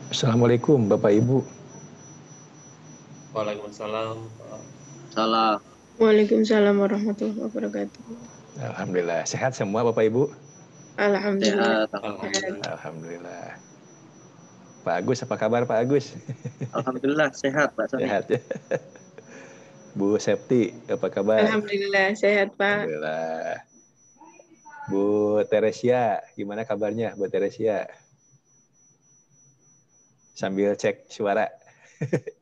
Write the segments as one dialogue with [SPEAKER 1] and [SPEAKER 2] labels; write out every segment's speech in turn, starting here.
[SPEAKER 1] Assalamualaikum Bapak Ibu.
[SPEAKER 2] Waalaikumsalam, Pak.
[SPEAKER 3] Salam.
[SPEAKER 4] Waalaikumsalam warahmatullahi wabarakatuh.
[SPEAKER 1] Alhamdulillah. Sehat semua Bapak Ibu?
[SPEAKER 4] Alhamdulillah.
[SPEAKER 3] Sehat.
[SPEAKER 2] Alhamdulillah.
[SPEAKER 1] Alhamdulillah. Pak Agus, apa kabar Pak Agus?
[SPEAKER 3] Alhamdulillah sehat Pak Soni.
[SPEAKER 1] Sehat ya. Bu Septi, apa kabar?
[SPEAKER 4] Alhamdulillah sehat Pak.
[SPEAKER 1] Alhamdulillah. Bu Teresia, gimana kabarnya Bu Teresia? Sambil cek suara.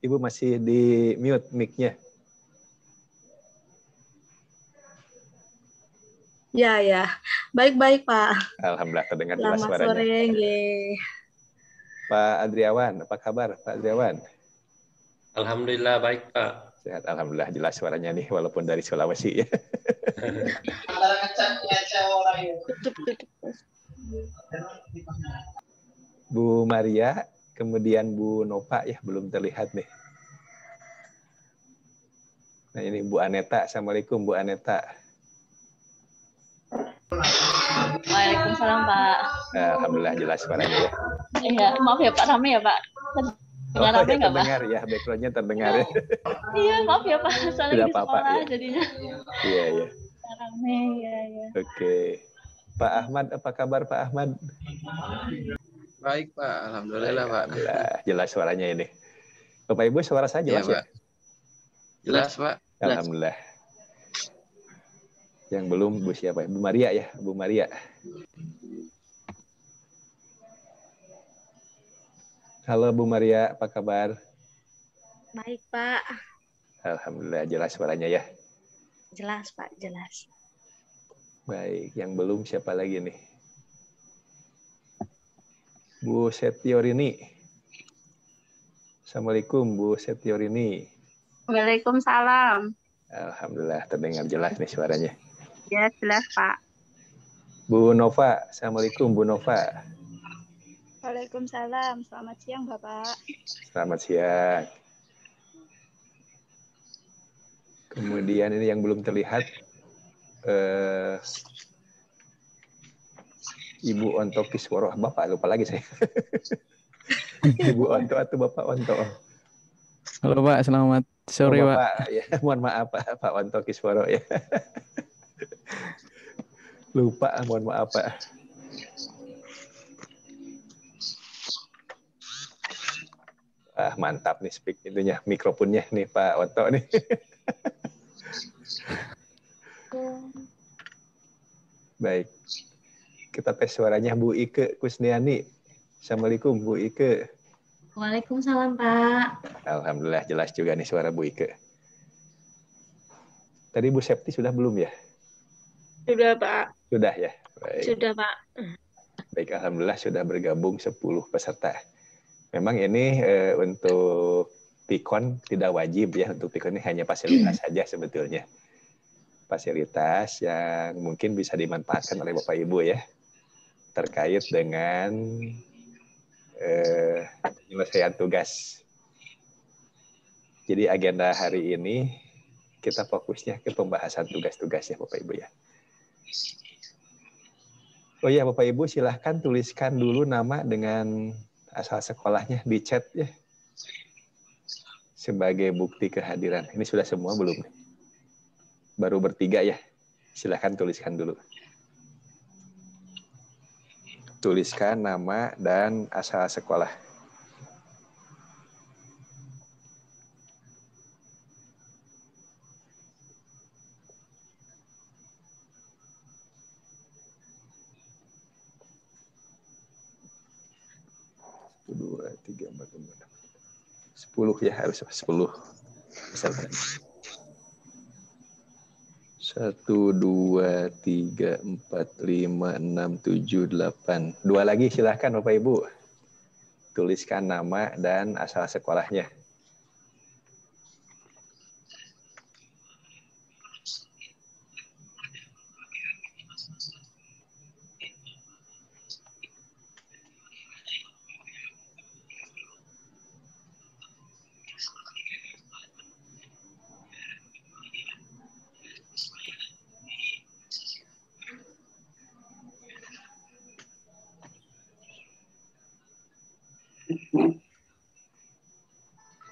[SPEAKER 1] Ibu masih di mute mic-nya.
[SPEAKER 5] Ya. Baik-baik, Pak.
[SPEAKER 1] Alhamdulillah terdengar jelas
[SPEAKER 5] Selamat
[SPEAKER 1] suaranya.
[SPEAKER 5] sore, nggih.
[SPEAKER 1] Pak Adriawan, apa kabar Pak Adriawan?
[SPEAKER 2] Alhamdulillah baik, Pak.
[SPEAKER 1] Sehat, alhamdulillah jelas suaranya nih walaupun dari Sulawesi ya. Bu Maria, kemudian Bu Nova ya belum terlihat nih. Nah ini Bu Aneta, assalamualaikum Bu Aneta.
[SPEAKER 6] Waalaikumsalam, Pak.
[SPEAKER 1] Alhamdulillah jelas suaranya ya.
[SPEAKER 6] Iya, maaf ya Pak, rame ya Pak. Dengar rame
[SPEAKER 1] ya,
[SPEAKER 6] nggak Pak?
[SPEAKER 1] terdengar ya, backgroundnya terdengar ya.
[SPEAKER 6] Iya, maaf ya Pak, soalnya
[SPEAKER 1] Tidak
[SPEAKER 6] di
[SPEAKER 1] apa-apa,
[SPEAKER 6] sekolah
[SPEAKER 1] ya.
[SPEAKER 6] jadinya
[SPEAKER 1] Iya.
[SPEAKER 6] rame, ya.
[SPEAKER 1] Oke. Pak Ahmad, apa kabar Pak Ahmad?
[SPEAKER 7] Baik Pak, alhamdulillah Pak.
[SPEAKER 1] Alhamdulillah, jelas suaranya ini. Bapak Ibu suara saya jelas ya?
[SPEAKER 7] Pak. Jelas Pak.
[SPEAKER 1] Alhamdulillah. Yang belum Bu siapa? Bu Maria ya, Bu Maria. Halo Bu Maria, apa kabar?
[SPEAKER 5] Baik, Pak.
[SPEAKER 1] Alhamdulillah jelas suaranya ya.
[SPEAKER 5] Jelas, Pak, jelas.
[SPEAKER 1] Baik, yang belum siapa lagi nih? Bu Setiorini. Assalamualaikum Bu Setiorini.
[SPEAKER 8] Waalaikumsalam.
[SPEAKER 1] Alhamdulillah terdengar jelas nih suaranya.
[SPEAKER 8] Ya, jelas Pak.
[SPEAKER 1] Bu Nova, assalamualaikum Bu Nova.
[SPEAKER 8] Waalaikumsalam. Selamat siang Bapak.
[SPEAKER 1] Selamat siang. Kemudian ini yang belum terlihat, Ibu Onto Kisworo. Bapak lupa lagi saya. Ibu Onto atau Bapak Onto?
[SPEAKER 9] Halo Pak, selamat sore Pak.
[SPEAKER 1] Bapak, ya, mohon maaf Pak Onto Kisworo ya. Lupa, mohon maaf Pak. Mantap nih speak itunya, mikrofonnya nih Pak Onto nih. Baik. Kita tes suaranya Bu Ike Kusniani. Assalamualaikum Bu Ike.
[SPEAKER 10] Waalaikumsalam Pak.
[SPEAKER 1] Alhamdulillah jelas juga nih suara Bu Ike. Tadi Bu Septi sudah belum ya?
[SPEAKER 4] Sudah Pak.
[SPEAKER 1] Sudah ya? Baik.
[SPEAKER 4] Sudah Pak.
[SPEAKER 1] Baik, alhamdulillah sudah bergabung 10 peserta. Memang ini untuk Pikon tidak wajib ya, untuk Pikon ini hanya fasilitas saja sebetulnya. Fasilitas yang mungkin bisa dimanfaatkan oleh Bapak Ibu ya, terkait dengan penyelesaian tugas. Jadi agenda hari ini kita fokusnya ke pembahasan tugas-tugas ya Bapak Ibu ya. Oh ya Bapak Ibu silahkan tuliskan dulu nama dengan asal sekolahnya di chat ya. Sebagai bukti kehadiran. Ini sudah semua belum? Baru bertiga ya. Silahkan tuliskan dulu. Tuliskan nama dan asal sekolah. Dua, tiga, empat, lima, 10 ya, harus 10. 1, 2, 3, 4, 5, 6, 7, 8. 2 lagi silahkan Bapak Ibu. Tuliskan nama dan asal sekolahnya.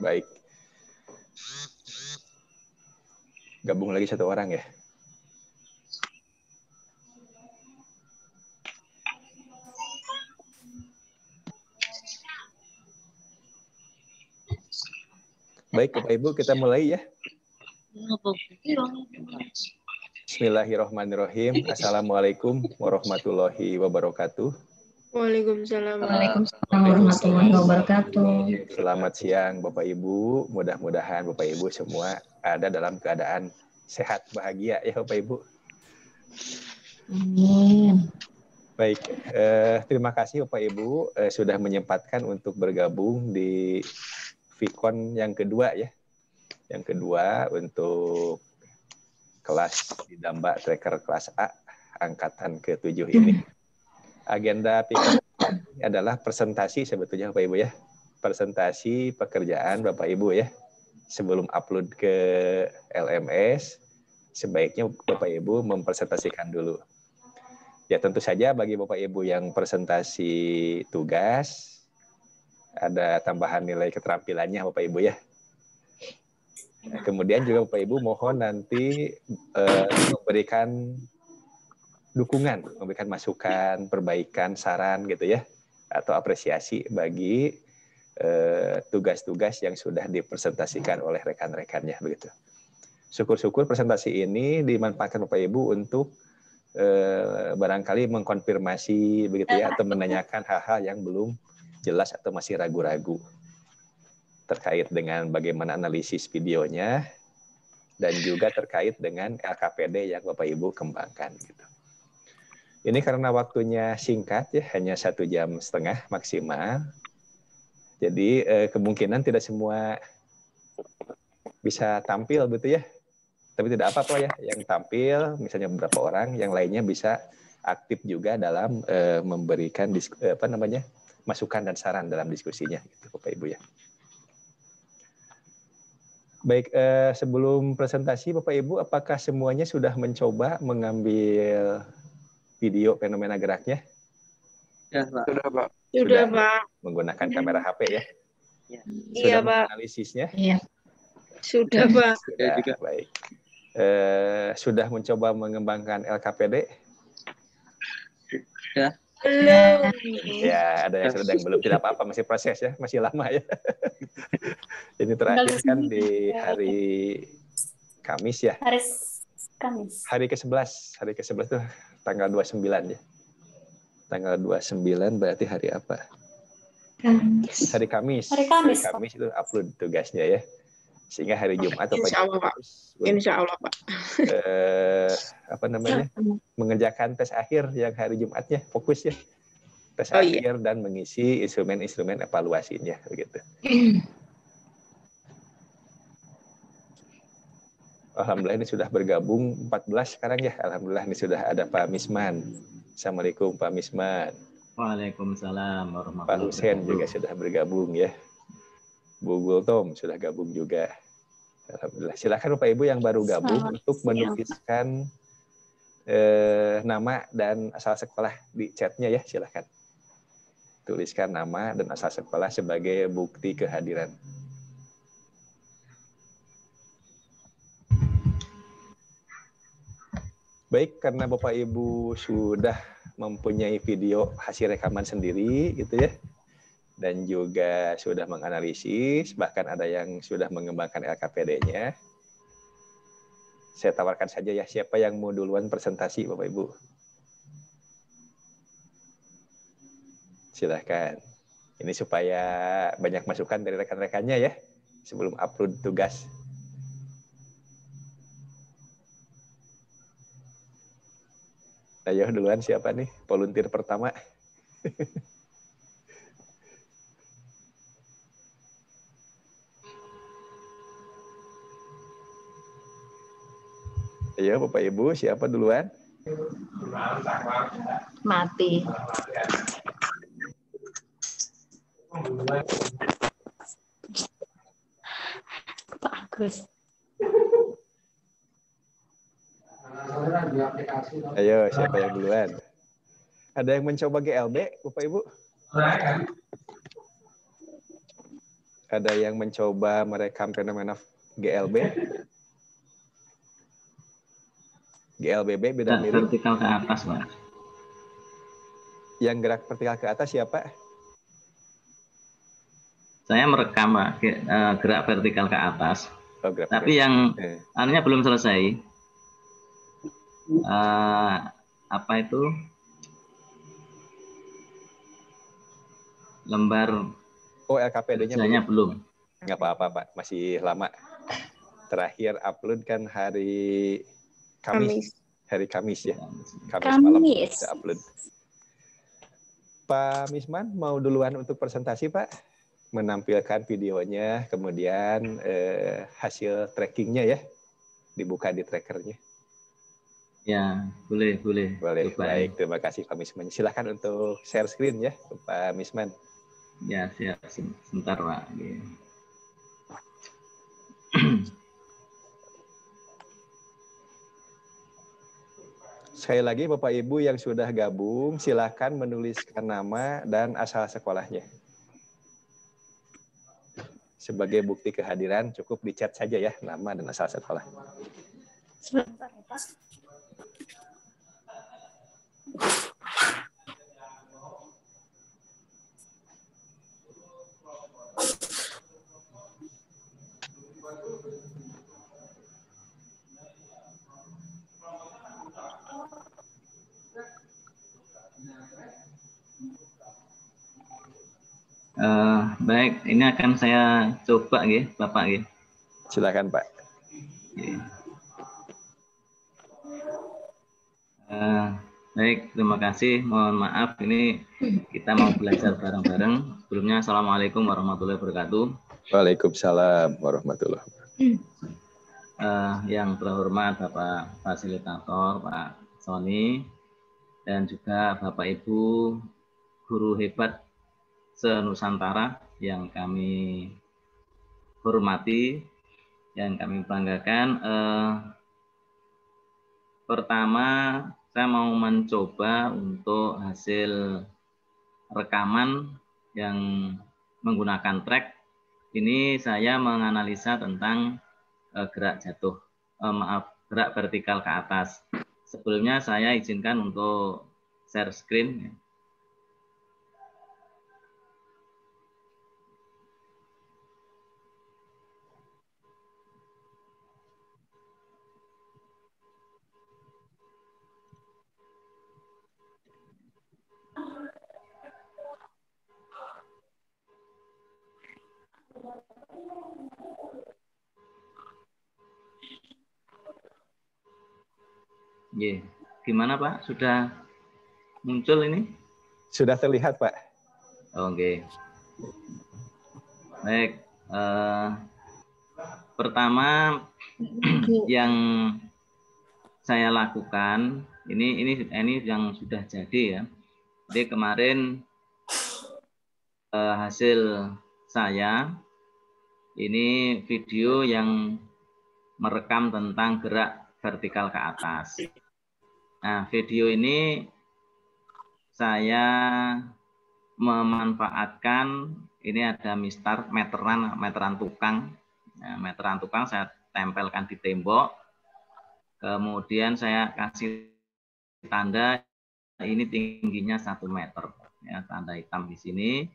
[SPEAKER 1] Baik. Gabung lagi satu orang ya. Baik, Bapak Ibu, kita mulai ya. Bismillahirrahmanirrahim. Assalamualaikum warahmatullahi wabarakatuh.
[SPEAKER 4] Waalaikumsalam.
[SPEAKER 10] Waalaikumsalam warahmatullahi wabarakatuh.
[SPEAKER 1] Selamat siang Bapak Ibu. Mudah-mudahan Bapak Ibu semua ada dalam keadaan sehat, bahagia ya Bapak Ibu.
[SPEAKER 10] Amin.
[SPEAKER 1] Baik, terima kasih Bapak Ibu sudah menyempatkan untuk bergabung di Vicon yang kedua ya. Yang kedua untuk kelas di Damba Tracker kelas A angkatan ke-7 ini. Agenda Vicon adalah presentasi sebetulnya Bapak Ibu ya. Presentasi pekerjaan Bapak Ibu ya. Sebelum upload ke LMS, sebaiknya Bapak Ibu mempresentasikan dulu. Ya tentu saja bagi Bapak Ibu yang presentasi tugas, ada tambahan nilai keterampilannya Bapak Ibu ya. Kemudian juga Bapak Ibu mohon nanti memberikan dukungan, memberikan masukan, perbaikan, saran gitu ya, atau apresiasi bagi tugas-tugas yang sudah dipresentasikan oleh rekan-rekannya begitu. Syukur-syukur presentasi ini dimanfaatkan Bapak Ibu untuk barangkali mengkonfirmasi begitu ya, atau menanyakan hal-hal yang belum jelas atau masih ragu-ragu terkait dengan bagaimana analisis videonya dan juga terkait dengan LKPD yang Bapak Ibu kembangkan gitu. Ini karena waktunya singkat ya, hanya 1,5 jam maksimal. Jadi kemungkinan tidak semua bisa tampil gitu ya. Tapi tidak apa-apa ya, yang tampil misalnya beberapa orang, yang lainnya bisa aktif juga dalam memberikan masukan dan saran dalam diskusinya gitu Bapak Ibu ya. Baik, sebelum presentasi Bapak Ibu, apakah semuanya sudah mencoba mengambil video fenomena geraknya?
[SPEAKER 3] Ya, Pak.
[SPEAKER 7] Sudah, Pak.
[SPEAKER 4] Sudah, Pak.
[SPEAKER 1] Menggunakan kamera HP ya?
[SPEAKER 4] Iya, Pak.
[SPEAKER 1] Analisisnya?
[SPEAKER 10] Iya.
[SPEAKER 4] Sudah, Pak.
[SPEAKER 1] Sudah juga. Baik. Sudah mencoba mengembangkan LKPD?
[SPEAKER 3] Ya.
[SPEAKER 4] Belum.
[SPEAKER 1] Ya, ada yang sudah, yang belum. Tidak apa-apa, masih proses ya, masih lama ya. Ini terakhir kan di hari Kamis ya.
[SPEAKER 6] Hari Kamis.
[SPEAKER 1] Hari ke-11 tuh tanggal 29 ya. Tanggal 29 berarti hari apa?
[SPEAKER 10] Kamis.
[SPEAKER 1] Hari Kamis.
[SPEAKER 6] Hari Kamis.
[SPEAKER 1] Hari Kamis itu upload tugasnya ya. Sehingga hari Jumat atau
[SPEAKER 4] Insya Allah, Pak. Insya Allah, Pak.
[SPEAKER 1] Mengerjakan tes akhir yang hari Jumatnya, fokus ya. Tes akhir dan mengisi instrumen-instrumen evaluasinya begitu. Alhamdulillah ini sudah bergabung 14 sekarang ya. Alhamdulillah ini sudah ada Pak Misman. Assalamualaikum Pak Misman.
[SPEAKER 11] Waalaikumsalam warahmatullahi
[SPEAKER 1] Pak Husen juga sudah bergabung ya. Bu Gultom sudah gabung juga. Alhamdulillah. Silakan Bapak Ibu yang baru gabung untuk menuliskan nama dan asal sekolah di chatnya ya. Silakan. Tuliskan nama dan asal sekolah sebagai bukti kehadiran. Baik, karena Bapak Ibu sudah mempunyai video hasil rekaman sendiri gitu ya. Dan juga sudah menganalisis, bahkan ada yang sudah mengembangkan LKPD-nya. Saya tawarkan saja ya, siapa yang mau duluan presentasi Bapak Ibu? Silahkan. Ini supaya banyak masukan dari rekan-rekannya ya, sebelum upload tugas. Ayo duluan siapa nih? Volunteer pertama. Ayo Bapak Ibu, siapa duluan?
[SPEAKER 10] Mati.
[SPEAKER 6] Pak Agus.
[SPEAKER 1] Ayo, siapa yang duluan? Ada yang mencoba GLB, Bapak Ibu? Ada yang mencoba merekam fenomena GLB? GLBB beda miring.
[SPEAKER 11] Vertikal ke atas, Pak.
[SPEAKER 1] Yang gerak vertikal ke atas siapa?
[SPEAKER 11] Saya merekam, Pak, gerak vertikal ke atas.
[SPEAKER 1] Oh, gerak
[SPEAKER 11] tapi yang anunya belum selesai. Apa itu? Lembar
[SPEAKER 1] LKPD-nya
[SPEAKER 11] belum.
[SPEAKER 1] Nggak apa-apa, Pak. Masih lama. Terakhir upload kan hari Kamis. Hari Kamis ya. Kamis malam kita upload. Pak Misman mau duluan untuk presentasi, Pak? Menampilkan videonya, kemudian hasil trackingnya ya. Dibuka di trackernya.
[SPEAKER 11] Ya, boleh.
[SPEAKER 1] Baik, terima kasih Pak Misman. Silahkan untuk share screen ya, Pak Misman.
[SPEAKER 11] Ya, siap. Sebentar, Pak.
[SPEAKER 1] Sekali lagi Bapak Ibu yang sudah gabung, silakan menuliskan nama dan asal sekolahnya. Sebagai bukti kehadiran cukup di chat saja ya, nama dan asal sekolah.
[SPEAKER 5] Sebentar ya, Pak.
[SPEAKER 11] Baik, ini akan saya coba ya, Bapak ya.
[SPEAKER 1] Silakan Pak.
[SPEAKER 11] Baik, terima kasih. Mohon maaf, ini kita mau belajar bareng-bareng. Sebelumnya, Assalamualaikum warahmatullahi wabarakatuh.
[SPEAKER 1] Waalaikumsalam warahmatullahi wabarakatuh.
[SPEAKER 11] Yang terhormat Bapak Fasilitator, Pak Sony, dan juga Bapak Ibu guru hebat se-Nusantara yang kami hormati, yang kami banggakan. Pertama, saya mau mencoba untuk hasil rekaman yang menggunakan track. Ini saya menganalisa tentang gerak vertikal ke atas. Sebelumnya saya izinkan untuk share screen. Gimana Pak? Sudah muncul ini?
[SPEAKER 1] Sudah terlihat Pak.
[SPEAKER 11] Oke. Baik. Pertama yang saya lakukan ini yang sudah jadi ya. Jadi kemarin hasil saya ini video yang merekam tentang gerak vertikal ke atas. Nah, video ini saya memanfaatkan, ini ada meteran tukang. Nah, meteran tukang saya tempelkan di tembok. Kemudian saya kasih tanda ini tingginya 1 meter. Ya, tanda hitam di sini.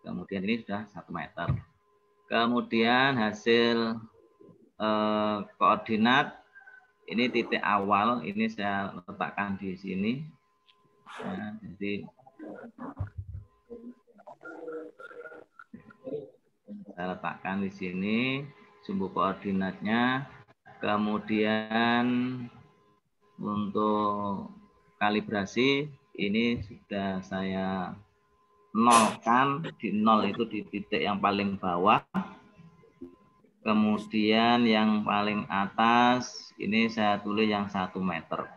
[SPEAKER 11] Kemudian ini sudah 1 meter. Kemudian hasil koordinat. Ini titik awal, ini saya letakkan di sini. Nah, jadi saya letakkan di sini sumbu koordinatnya. Kemudian untuk kalibrasi ini sudah saya nolkan. Di 0 itu di titik yang paling bawah. Kemudian yang paling atas ini saya tulis yang 1 meter.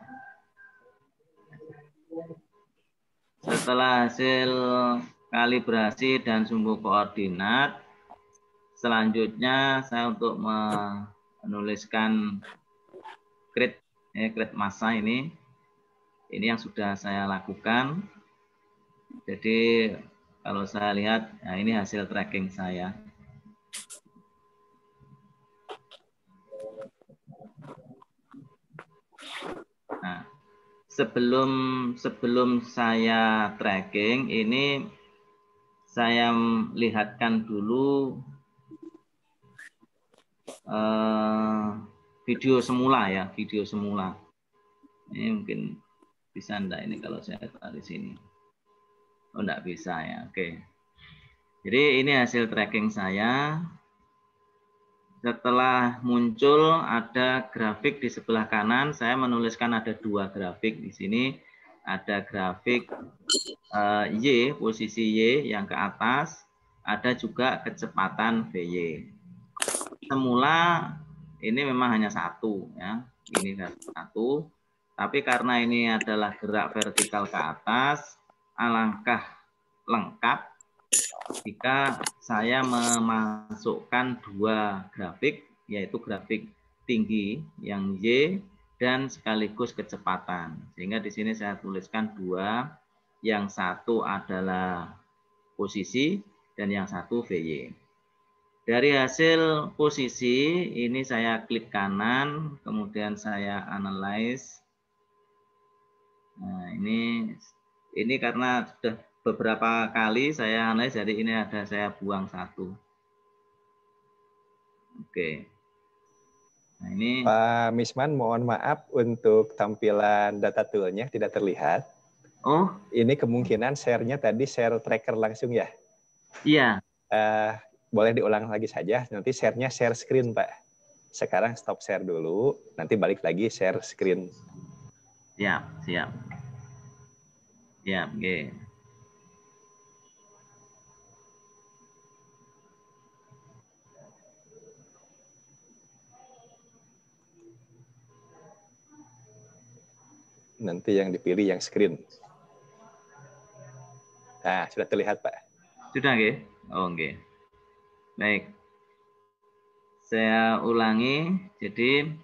[SPEAKER 11] Setelah hasil kalibrasi dan sumbu koordinat, selanjutnya saya untuk menuliskan grade massa ini yang sudah saya lakukan. Jadi kalau saya lihat, nah ini hasil tracking saya. sebelum saya tracking ini saya lihatkan dulu video semula ya, video semula. Ini mungkin bisa enggak ini kalau saya taruh di sini? Oh, enggak bisa ya. Oke. Jadi ini hasil tracking saya. Setelah muncul ada grafik di sebelah kanan, saya menuliskan ada 2 grafik di sini. Ada grafik Y, posisi Y yang ke atas, ada juga kecepatan VY. Semula ini memang hanya 1 ya. Ini 1. Tapi karena ini adalah gerak vertikal ke atas, alangkah lengkap jika saya memasukkan 2 grafik, yaitu grafik tinggi yang Y dan sekaligus kecepatan. Sehingga di sini saya tuliskan 2, yang satu adalah posisi dan yang satu VY. Dari hasil posisi ini saya klik kanan, kemudian saya analyze. Nah, ini karena sudah beberapa kali saya analis, jadi ini ada saya buang 1. Oke. Nah, ini
[SPEAKER 1] Pak Misman, mohon maaf untuk tampilan data tool-nya tidak terlihat.
[SPEAKER 11] Oh,
[SPEAKER 1] ini kemungkinan share-nya tadi share tracker langsung ya?
[SPEAKER 11] Iya.
[SPEAKER 1] Boleh diulang lagi saja, nanti share-nya share screen, Pak. Sekarang stop share dulu, nanti balik lagi share screen.
[SPEAKER 11] Siap. Siap, oke.
[SPEAKER 1] Nanti yang dipilih yang screen. Nah, sudah terlihat, Pak.
[SPEAKER 11] Sudah, nggih? Oh, nggih. Baik. Saya ulangi. Jadi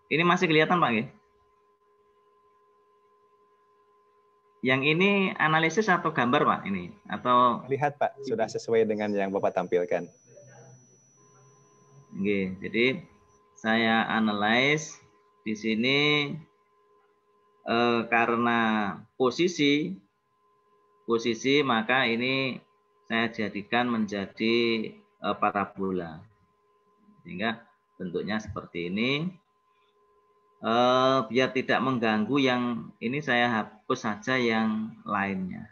[SPEAKER 11] ini masih kelihatan, Pak, nggih? Yang ini analisis atau gambar, Pak, ini? Atau
[SPEAKER 1] lihat, Pak, sudah sesuai dengan yang Bapak tampilkan.
[SPEAKER 11] Nggih, jadi saya analyze di sini karena posisi maka ini saya jadikan menjadi parabola. Sehingga bentuknya seperti ini. Biar tidak mengganggu yang ini saya hapus saja yang lainnya.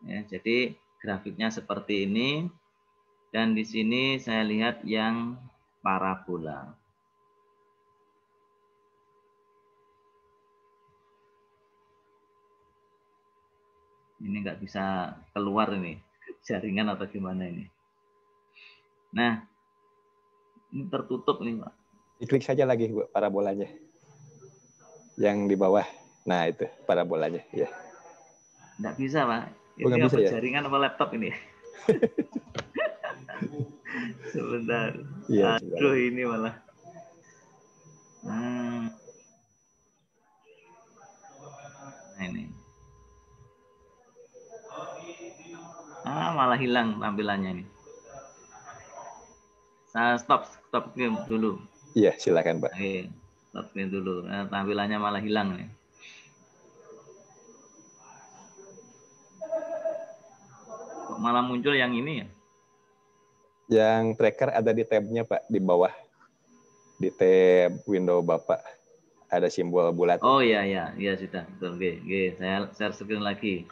[SPEAKER 11] Ya, jadi grafiknya seperti ini dan di sini saya lihat yang parabola. Ini nggak bisa keluar ini jaringan atau gimana ini. Nah, ini tertutup nih, Pak.
[SPEAKER 1] Diklik saja lagi, Bu, parabolanya. Yang di bawah. Nah, itu parabolanya. Ya.
[SPEAKER 11] Nggak bisa, Pak.
[SPEAKER 1] Oh,
[SPEAKER 11] ini
[SPEAKER 1] bisa,
[SPEAKER 11] apa
[SPEAKER 1] ya?
[SPEAKER 11] jaringan apa laptop ini? Sebentar.
[SPEAKER 1] Iya,
[SPEAKER 11] Aduh, ini malah. Nah, ini. Malah hilang tampilannya ini. Saya stop game dulu.
[SPEAKER 1] Iya, silakan, Pak.
[SPEAKER 11] Oke, stop game dulu. Tampilannya malah hilang nih. Kok malah muncul yang ini ya?
[SPEAKER 1] Yang tracker ada di tab-nya, Pak, di bawah. Di tab window Bapak. Ada simbol bulat.
[SPEAKER 11] Oh iya sudah. Oke, saya share screen lagi.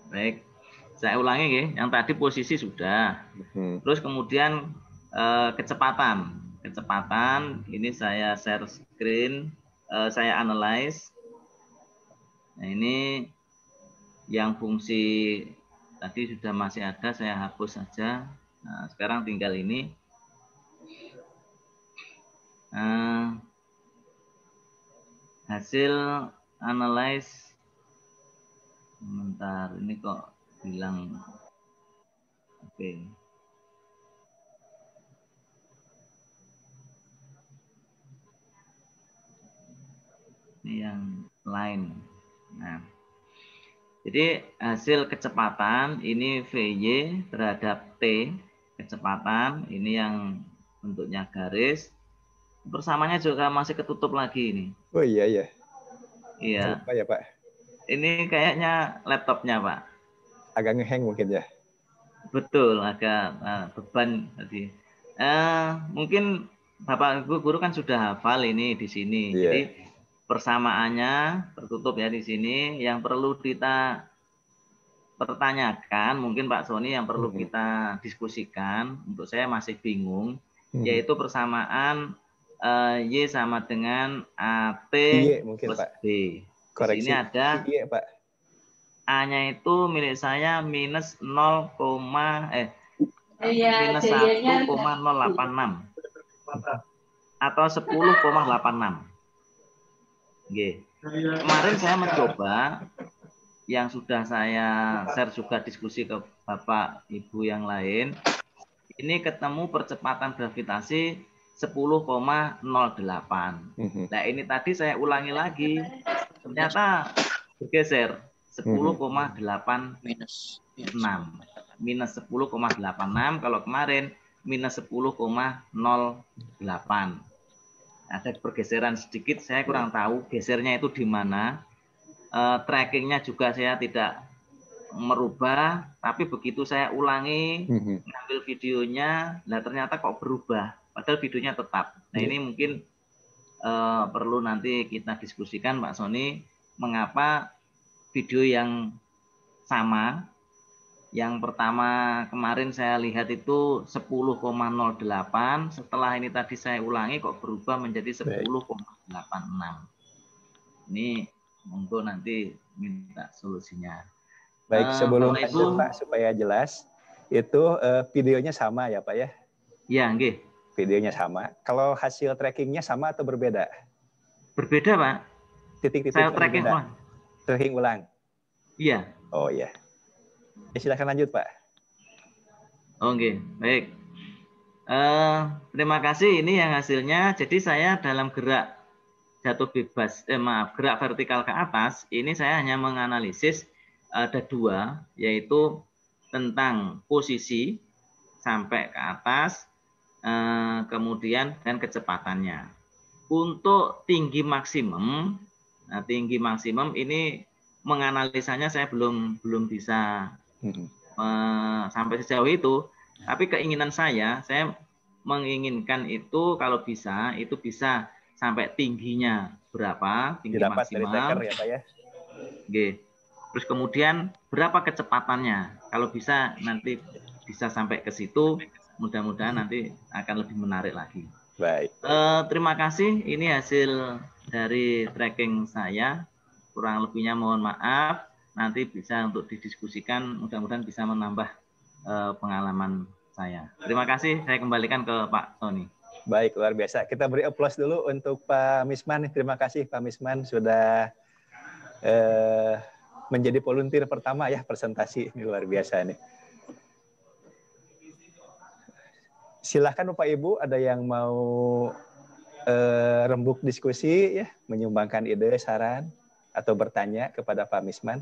[SPEAKER 11] Baik, saya ulangi ya. Yang tadi posisi sudah. Terus kemudian kecepatan ini saya share screen, saya analyze. Nah, ini yang fungsi tadi sudah masih ada, saya hapus saja. Nah, sekarang tinggal ini. Hasil analyze. Sebentar, ini kok bilang oke. Ini yang lain. Nah, Jadi hasil kecepatan ini VY terhadap T kecepatan ini yang bentuknya garis. Persamanya juga masih ketutup lagi ini.
[SPEAKER 1] Oh iya ya.
[SPEAKER 11] Iya.
[SPEAKER 1] Apa ya Pak?
[SPEAKER 11] Ini kayaknya laptopnya Pak.
[SPEAKER 1] Agak ngehang mungkin ya.
[SPEAKER 11] Betul, agak beban tadi. Mungkin Bapak Ibu guru kan sudah hafal ini di sini.
[SPEAKER 1] Iya.
[SPEAKER 11] Jadi persamaannya tertutup ya di sini. Yang perlu kita pertanyakan, mungkin Pak Sony yang perlu kita diskusikan, untuk saya masih bingung, yaitu persamaan Y sama dengan AT
[SPEAKER 1] mungkin,
[SPEAKER 11] plus
[SPEAKER 1] Pak.
[SPEAKER 11] B. Di sini ada
[SPEAKER 1] Y, Pak.
[SPEAKER 11] A-nya itu milik saya minus 0, minus 1,086 atau 10,86. Oke. Kemarin saya mencoba yang sudah saya share juga diskusi ke Bapak Ibu yang lain. Ini ketemu percepatan gravitasi 10,08. Nah, ini tadi saya ulangi lagi. Ternyata bergeser 10,86. Minus 10,86, kalau kemarin minus 10,08. Ada pergeseran sedikit, saya kurang tahu gesernya itu di mana. Trackingnya juga saya tidak merubah, tapi begitu saya ulangi, ngambil videonya, nah ternyata kok berubah, padahal videonya tetap. Nah ini mungkin perlu nanti kita diskusikan Pak Sony, mengapa video yang sama, yang pertama kemarin saya lihat itu 10,08, setelah ini tadi saya ulangi kok berubah menjadi 10,86. Ini monggo nanti minta solusinya.
[SPEAKER 1] Baik, sebelum lanjut Pak, supaya jelas, itu videonya sama ya Pak ya?
[SPEAKER 11] Ya, nggih.
[SPEAKER 1] Videonya sama. Kalau hasil trackingnya sama atau berbeda?
[SPEAKER 11] Berbeda Pak.
[SPEAKER 1] Titik-titik
[SPEAKER 11] saya tracking ulang.
[SPEAKER 1] Tracking ulang?
[SPEAKER 11] Iya.
[SPEAKER 1] Oh iya. Ya, silakan lanjut Pak.
[SPEAKER 11] Oke, baik. Terima kasih, ini yang hasilnya. Jadi saya dalam gerak jatuh bebas, gerak vertikal ke atas, ini saya hanya menganalisis ada dua, yaitu tentang posisi sampai ke atas, kemudian dan kecepatannya. Untuk tinggi maksimum, tinggi maksimum ini menganalisanya saya belum bisa sampai sejauh itu. Tapi keinginan saya menginginkan itu kalau bisa, itu bisa sampai tingginya berapa, tinggi
[SPEAKER 1] didapat
[SPEAKER 11] maksimal.
[SPEAKER 1] Dari tracker ya Pak ya.
[SPEAKER 11] Oke. Terus kemudian berapa kecepatannya? Kalau bisa nanti bisa sampai ke situ, mudah-mudahan nanti akan lebih menarik lagi.
[SPEAKER 1] Baik.
[SPEAKER 11] Terima kasih. Ini hasil dari tracking saya. Kurang lebihnya mohon maaf. Nanti bisa untuk didiskusikan. Mudah-mudahan bisa menambah pengalaman saya. Terima kasih. Saya kembalikan ke Pak Sony.
[SPEAKER 1] Baik, luar biasa. Kita beri aplaus dulu untuk Pak Misman. Terima kasih Pak Misman sudah menjadi volunteer pertama ya presentasi. Ini luar biasa nih. Silahkan Bapak Ibu, ada yang mau rembuk diskusi ya, menyumbangkan ide, saran, atau bertanya kepada Pak Misman.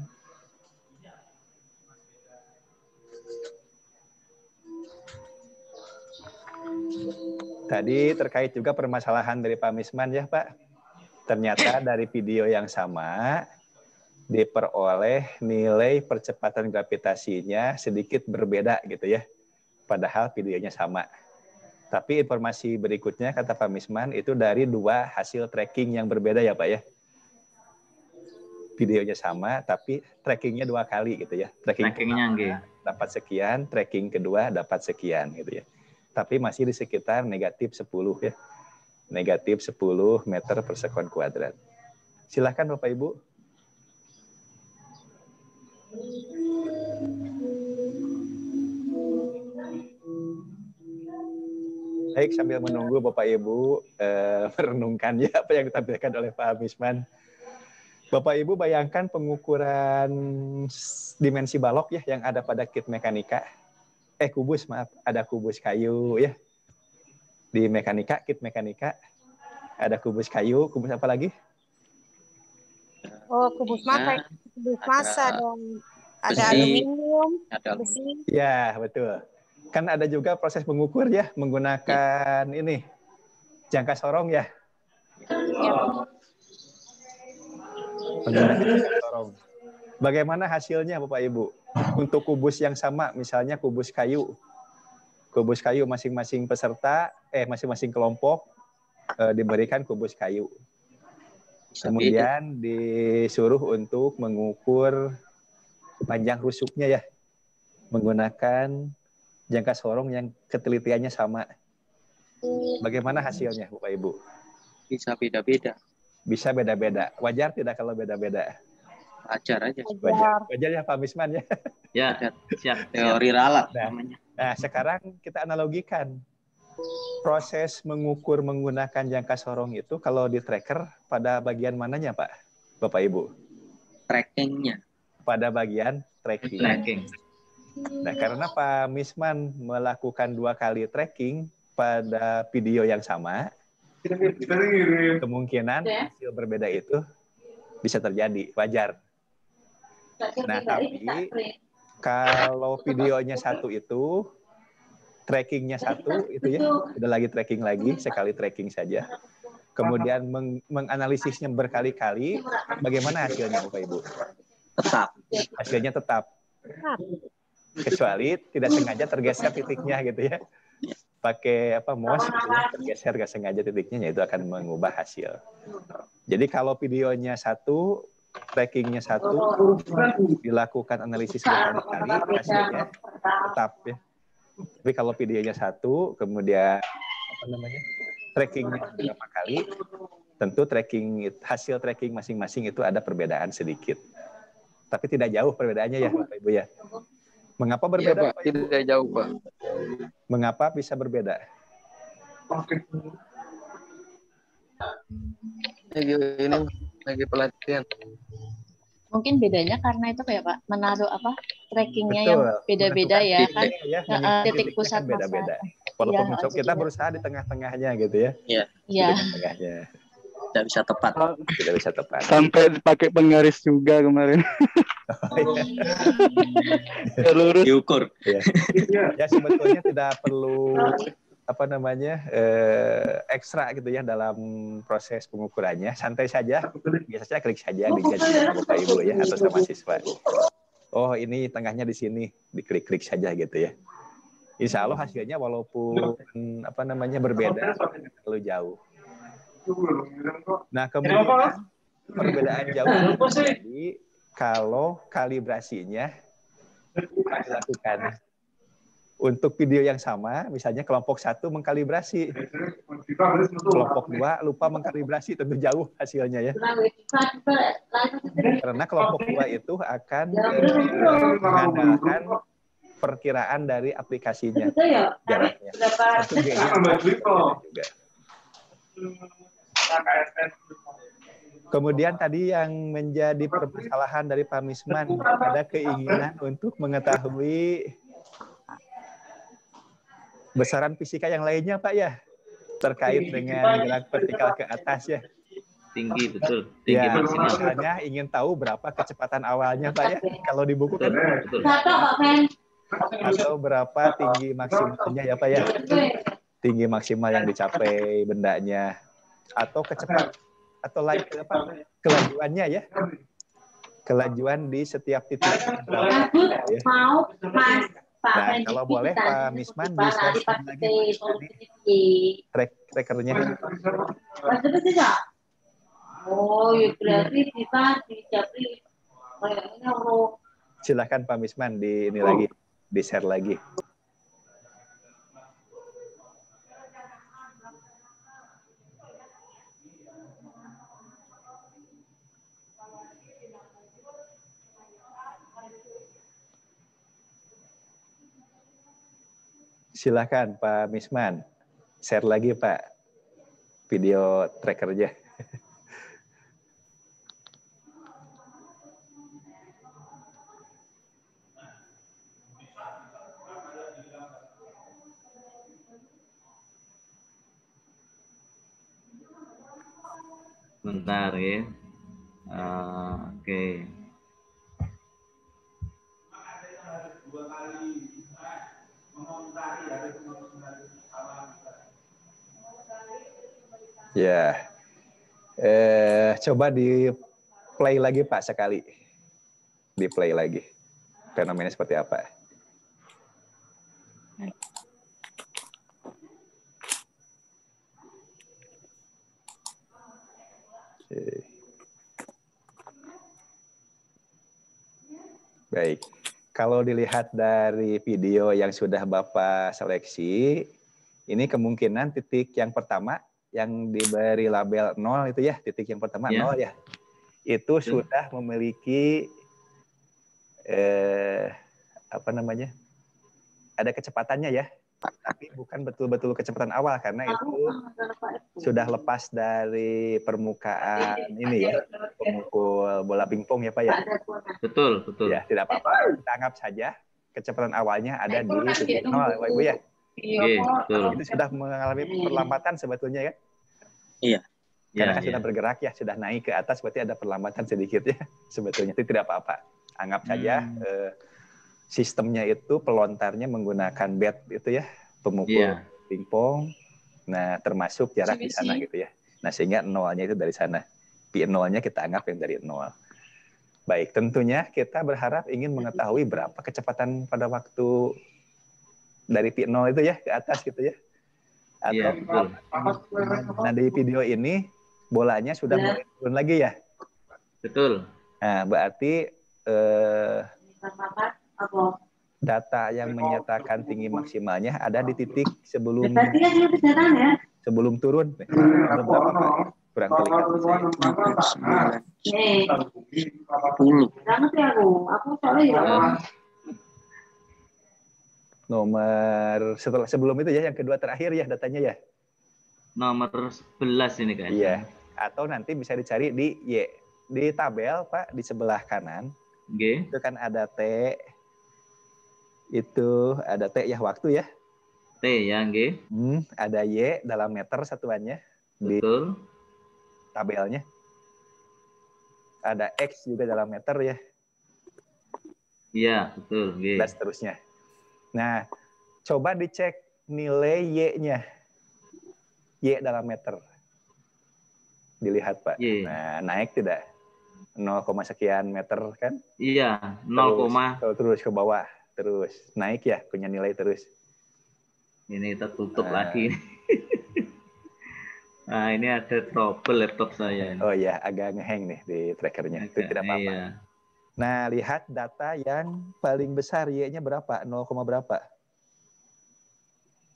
[SPEAKER 1] Tadi terkait juga permasalahan dari Pak Misman ya Pak. Ternyata dari video yang sama diperoleh nilai percepatan gravitasinya sedikit berbeda gitu ya. Padahal videonya sama. Tapi informasi berikutnya kata Pak Misman itu dari dua hasil tracking yang berbeda ya Pak ya. Videonya sama tapi trackingnya dua kali gitu ya.
[SPEAKER 11] Trackingnya
[SPEAKER 1] dapat sekian, tracking kedua dapat sekian gitu ya. Tapi masih di sekitar negatif 10 ya. Negatif 10 meter per sekon kuadrat. Silakan Bapak Ibu. Baik, sambil menunggu Bapak Ibu merenungkan ya apa yang ditampilkan oleh Pak Misman. Bapak Ibu bayangkan pengukuran dimensi balok ya yang ada pada kit mekanika. Kubus, maaf. Ada kubus kayu ya. Di mekanika, kit mekanika. Ada kubus kayu, kubus apa lagi?
[SPEAKER 12] Oh, kubus masa. Kubus masa dong. Ada aluminium, besi.
[SPEAKER 1] Ya, betul. Kan ada juga proses mengukur ya, menggunakan ini, jangka sorong ya. Menggunakan jangka sorong. Bagaimana hasilnya Bapak Ibu? Untuk kubus yang sama, misalnya kubus kayu. Kubus kayu masing-masing peserta, masing-masing kelompok diberikan kubus kayu. Kemudian disuruh untuk mengukur panjang rusuknya ya, menggunakan jangka sorong yang ketelitiannya sama. Bagaimana hasilnya Bapak Ibu?
[SPEAKER 3] Bisa beda-beda.
[SPEAKER 1] Bisa beda-beda. Wajar tidak kalau beda-beda?
[SPEAKER 3] Wajar aja.
[SPEAKER 1] Wajar ya Pak Misman ya?
[SPEAKER 11] Ya, siap.
[SPEAKER 3] Teori ralat namanya.
[SPEAKER 1] Nah, sekarang kita analogikan. Proses mengukur menggunakan jangka sorong itu kalau di tracker pada bagian mananya Pak? Bapak Ibu?
[SPEAKER 3] Trackingnya.
[SPEAKER 1] Pada bagian tracking. Nah, karena Pak Misman melakukan 2 kali tracking pada video yang sama, kemungkinan hasil berbeda itu bisa terjadi, wajar. Nah, tapi kalau videonya satu itu, trackingnya satu itu ya, udah lagi tracking lagi, sekali tracking saja. Kemudian menganalisisnya berkali-kali, bagaimana hasilnya Bapak Ibu?
[SPEAKER 3] Tetap.
[SPEAKER 1] Hasilnya tetap. Kecuali tidak sengaja tergeser titiknya gitu ya. Pakai mouse gitu ya, tergeser nggak sengaja titiknya, itu akan mengubah hasil. Jadi kalau videonya satu, trackingnya satu, dilakukan analisis berkali-kali, hasilnya tetap ya. Tapi kalau videonya satu, kemudian trackingnya beberapa kali, tentu hasil tracking masing-masing itu ada perbedaan sedikit. Tapi tidak jauh perbedaannya ya Bapak Ibu ya. Mengapa berbeda?
[SPEAKER 7] Iya, Pak, tidak jauh Pak.
[SPEAKER 1] Mengapa bisa berbeda?
[SPEAKER 7] Lagi pelatihan.
[SPEAKER 6] Mungkin bedanya karena itu kayak Pak, menaruh trackingnya yang beda-beda ya kan, titik pusat
[SPEAKER 1] beda-beda. Walaupun kita berusaha di tengah-tengahnya gitu ya.
[SPEAKER 6] Iya.
[SPEAKER 1] Tengahnya.
[SPEAKER 3] Tidak bisa tepat.
[SPEAKER 1] Tidak bisa tepat.
[SPEAKER 9] Sampai dipakai penggaris juga kemarin.
[SPEAKER 3] Lurus. Diukur.
[SPEAKER 1] Ya sebetulnya tidak perlu ekstra gitu ya dalam proses pengukurannya, santai saja, biasanya klik saja di gadget Bapak Ibu ya atau sama siswa. Oh ini tengahnya di sini, diklik-klik saja gitu ya. Insya Allah hasilnya walaupun berbeda terlalu jauh. Nah kemudian perbedaan jauh terjadi kalau kalibrasinya dilakukan. Untuk video yang sama, misalnya kelompok 1 mengkalibrasi, kelompok 2 lupa mengkalibrasi, tentu jauh hasilnya ya. Karena kelompok 2 itu akan mengandalkan perkiraan dari aplikasinya, jaraknya. Tentu juga. Kemudian tadi yang menjadi permasalahan dari Pak Misman, ada keinginan untuk mengetahui besaran fisika yang lainnya Pak ya, terkait dengan gerak vertikal ke atas ya.
[SPEAKER 11] Tinggi, betul. Tinggi
[SPEAKER 1] ya,
[SPEAKER 11] maksimal.
[SPEAKER 1] Misalnya ingin tahu berapa kecepatan awalnya Pak ya, kalau di buku kan.
[SPEAKER 11] Betul.
[SPEAKER 1] Atau berapa tinggi maksimalnya ya Pak ya. Tinggi maksimal yang dicapai bendanya. Atau kecepatan, atau kelajuannya ya. Kelajuan di setiap titik. Berapa, ya. Nah, kalau boleh Pak Misman bisa lagi trackernya.
[SPEAKER 10] Oh, ya berarti kita dijabri.
[SPEAKER 1] Silakan Pak Misman di share lagi. Silakan Pak Misman, share lagi Pak video trackernya.
[SPEAKER 11] Bentar ya. Oke.
[SPEAKER 1] Ya. Coba di play lagi Pak sekali. Di play lagi. Fenomena seperti apa? Baik. Kalau dilihat dari video yang sudah Bapak seleksi, ini kemungkinan titik yang pertama yang diberi label 0 itu ya, titik yang pertama 0 ya. Itu sudah memiliki apa namanya? Ada kecepatannya ya. Tapi bukan betul-betul kecepatan awal karena itu sudah lepas dari permukaan ini ya, pemukul bola pingpong ya Pak ya.
[SPEAKER 11] Betul, betul.
[SPEAKER 1] Ya, tidak apa-apa. Kita anggap saja kecepatan awalnya ada di titik 0 Bapak Ibu ya.
[SPEAKER 11] Oke, betul.
[SPEAKER 1] Itu sudah mengalami perlambatan sebetulnya kan?
[SPEAKER 3] Iya.
[SPEAKER 1] Karena kan sudah bergerak ya, sudah naik ke atas berarti ada perlambatan sedikit ya sebetulnya. Itu tidak apa-apa. Anggap saja sistemnya itu pelontarnya menggunakan bat itu ya, pemukul pingpong. Nah, termasuk jarak di sana gitu ya. Nah, sehingga nolnya itu dari sana. Pi nolnya kita anggap yang dari 0. Baik, tentunya kita berharap ingin mengetahui berapa kecepatan pada waktu dari pi 0 itu ya ke atas gitu ya. Atau nah di video ini bolanya sudah mulai turun lagi ya.
[SPEAKER 11] Betul.
[SPEAKER 1] Nah, berarti data yang menyatakan tinggi maksimalnya ada di titik sebelum turun. Berapa Pak? Kurang terlihat. Nomor setelah sebelum itu ya, yang kedua terakhir ya datanya ya.
[SPEAKER 11] Nomor 11 ini kan.
[SPEAKER 1] Iya. Atau nanti bisa dicari di di tabel Pak di sebelah kanan. Itu kan ada T. Itu ada T ya waktu ya.
[SPEAKER 11] T ya, nggih.
[SPEAKER 1] Ada Y dalam meter satuannya.
[SPEAKER 11] Betul.
[SPEAKER 1] Di tabelnya. Ada X juga dalam meter ya.
[SPEAKER 11] Iya, betul, nggih.
[SPEAKER 1] Dan seterusnya. Nah, coba dicek nilai Y-nya. Y dalam meter. Dilihat Pak. Nah, naik tidak? 0, sekian meter kan?
[SPEAKER 11] Iya, 0,
[SPEAKER 1] terus ke bawah. Terus naik ya, punya nilai terus.
[SPEAKER 11] Ini tertutup lagi. Nah, ini ada trouble laptop saya.
[SPEAKER 1] Oh iya, agak ngehang nih di trackernya. Itu tidak apa-apa.
[SPEAKER 11] Iya.
[SPEAKER 1] Nah, lihat data yang paling besar Y-nya berapa? 0, berapa?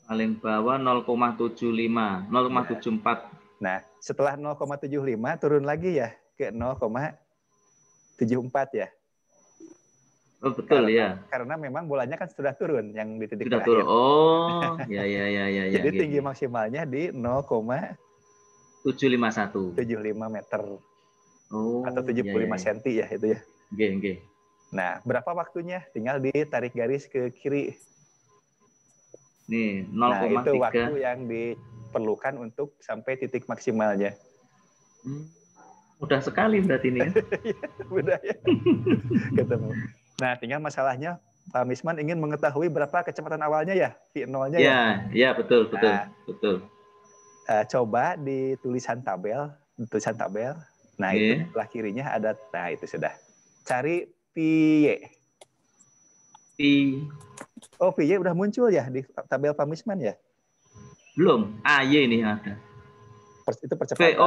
[SPEAKER 11] Paling bawah 0,75, 0,74.
[SPEAKER 1] Nah, setelah 0,75 turun lagi ya ke 0,74 ya.
[SPEAKER 11] Oh, betul ya.
[SPEAKER 1] Karena memang bolanya kan sudah turun yang di titik
[SPEAKER 11] sudah
[SPEAKER 1] terakhir.
[SPEAKER 11] Turun. Oh, ya.
[SPEAKER 1] Jadi tinggi maksimalnya di
[SPEAKER 11] 0,751.
[SPEAKER 1] 75 meter.
[SPEAKER 11] Oh,
[SPEAKER 1] atau 75 senti ya itu ya.
[SPEAKER 11] Oke.
[SPEAKER 1] Nah, berapa waktunya? Tinggal ditarik garis ke kiri.
[SPEAKER 11] Nih, 0,3.
[SPEAKER 1] Nah, itu waktu yang diperlukan untuk sampai titik maksimalnya.
[SPEAKER 11] Mudah sekali berarti ini.
[SPEAKER 1] Mudah ya. Ketemu. Nah, tinggal masalahnya Pak Misman ingin mengetahui berapa kecepatan awalnya ya, V0-nya ya.
[SPEAKER 11] Ya, betul.
[SPEAKER 1] Coba di tulisan tabel. Nah, itu sebelah kirinya ada, nah itu sudah. Cari PY. Oh, PY udah muncul ya di tabel Pak Misman ya?
[SPEAKER 11] Belum, AY ini ada.
[SPEAKER 1] Itu percepatan.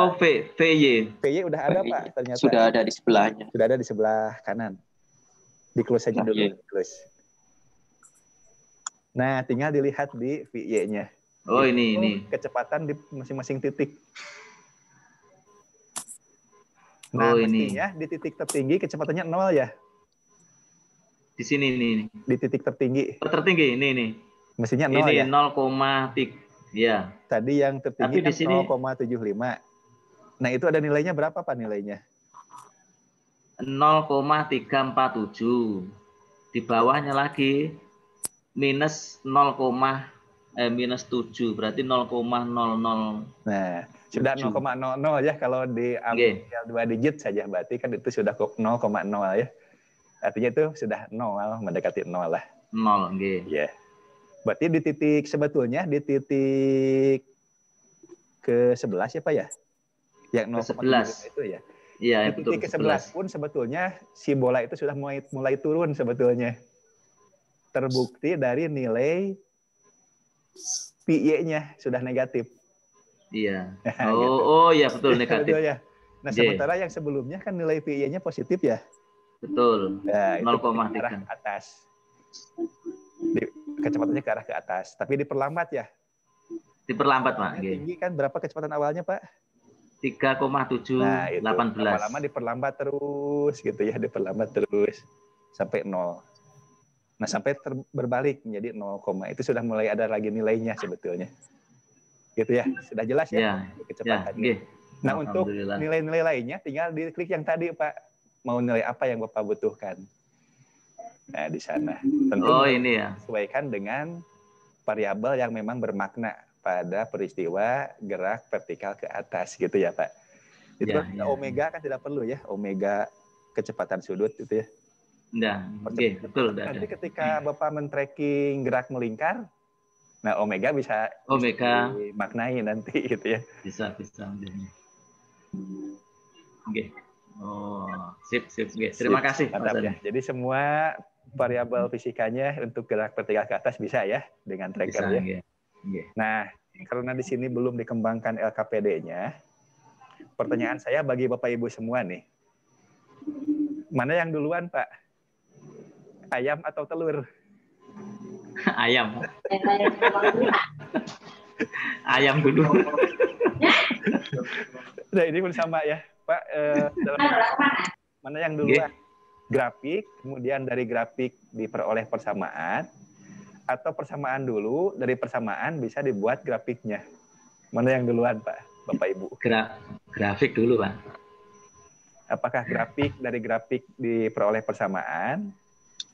[SPEAKER 11] VY.
[SPEAKER 1] VY udah ada Pak, ternyata.
[SPEAKER 3] Sudah ada di sebelahnya.
[SPEAKER 1] Sudah ada di sebelah kanan. Di close aja dulu. Close. Nah, tinggal dilihat di VY-nya.
[SPEAKER 11] Oh, ini.
[SPEAKER 1] Kecepatan di masing-masing titik. Nah, mestinya di titik tertinggi kecepatannya 0 ya?
[SPEAKER 11] Di sini ini.
[SPEAKER 1] Di titik tertinggi.
[SPEAKER 11] Tertinggi ini.
[SPEAKER 1] Mestinya 0
[SPEAKER 11] ini
[SPEAKER 1] ya?
[SPEAKER 11] 0,3. Ya.
[SPEAKER 1] Tadi yang tertinggi
[SPEAKER 11] kan
[SPEAKER 1] 0,75. Nah, itu ada nilainya berapa Pak nilainya?
[SPEAKER 11] 0,347. Di bawahnya lagi minus 0,3 minus 7, berarti 0,00.
[SPEAKER 1] Nah, sudah 0,00 ya kalau diambil 2 digit saja, berarti kan itu sudah 0,0 ya. Artinya itu sudah 0, mendekati 0 lah.
[SPEAKER 11] 0, nggih.
[SPEAKER 1] Ya. Berarti di titik sebetulnya di titik ke-11 ya Pak ya? Yang 0,11 itu ya.
[SPEAKER 11] Iya,
[SPEAKER 1] di titik ke-11 pun sebetulnya si bola itu sudah mulai turun sebetulnya. Terbukti dari nilai PY-nya sudah negatif.
[SPEAKER 11] Iya.
[SPEAKER 1] Gitu.
[SPEAKER 11] Oh iya betul negatif.
[SPEAKER 1] Betul ya. Nah, sementara yang sebelumnya kan nilai PY-nya positif ya.
[SPEAKER 11] Betul.
[SPEAKER 1] Nah,
[SPEAKER 11] 0,3
[SPEAKER 1] ke arah atas. Kecepatannya ke arah ke atas, tapi diperlambat ya.
[SPEAKER 11] Diperlambat, Pak.
[SPEAKER 1] Tinggi kan berapa kecepatan awalnya, Pak?
[SPEAKER 11] 3,718.
[SPEAKER 1] Nah, itu lama-lama diperlambat terus gitu ya, diperlambat terus sampai 0. Nah, sampai berbalik menjadi 0, itu sudah mulai ada lagi nilainya sebetulnya. Gitu ya, sudah jelas ya, kecepatannya.
[SPEAKER 11] Ya,
[SPEAKER 1] nah, untuk nilai-nilai lainnya tinggal diklik yang tadi, Pak. Mau nilai apa yang Bapak butuhkan. Nah, di sana. Tentu
[SPEAKER 11] ini ya.
[SPEAKER 1] Sesuaikan dengan variabel yang memang bermakna pada peristiwa gerak vertikal ke atas gitu ya, Pak. Itu omega kan tidak perlu ya, omega kecepatan sudut itu ya. Betul. Nanti ketika Bapak men-tracking gerak melingkar, nah omega bisa dimaknai nanti gitu ya.
[SPEAKER 11] Bisa. Oke. Oh, sip. Terima kasih.
[SPEAKER 1] Mantap ya. Jadi semua variabel fisikanya untuk gerak vertikal ke atas bisa ya dengan tracker ya. Nah, karena di sini belum dikembangkan LKPD-nya, pertanyaan saya bagi Bapak Ibu semua nih. Mana yang duluan, Pak? Ayam atau telur?
[SPEAKER 11] Ayam. Ayam dulu.
[SPEAKER 1] Nah, ini pun sama ya, Pak. Mana yang duluan? Grafik, kemudian dari grafik diperoleh persamaan, atau persamaan dulu, dari persamaan bisa dibuat grafiknya. Mana yang duluan, Pak, Bapak Ibu?
[SPEAKER 11] Grafik dulu, Pak.
[SPEAKER 1] Apakah dari grafik diperoleh persamaan,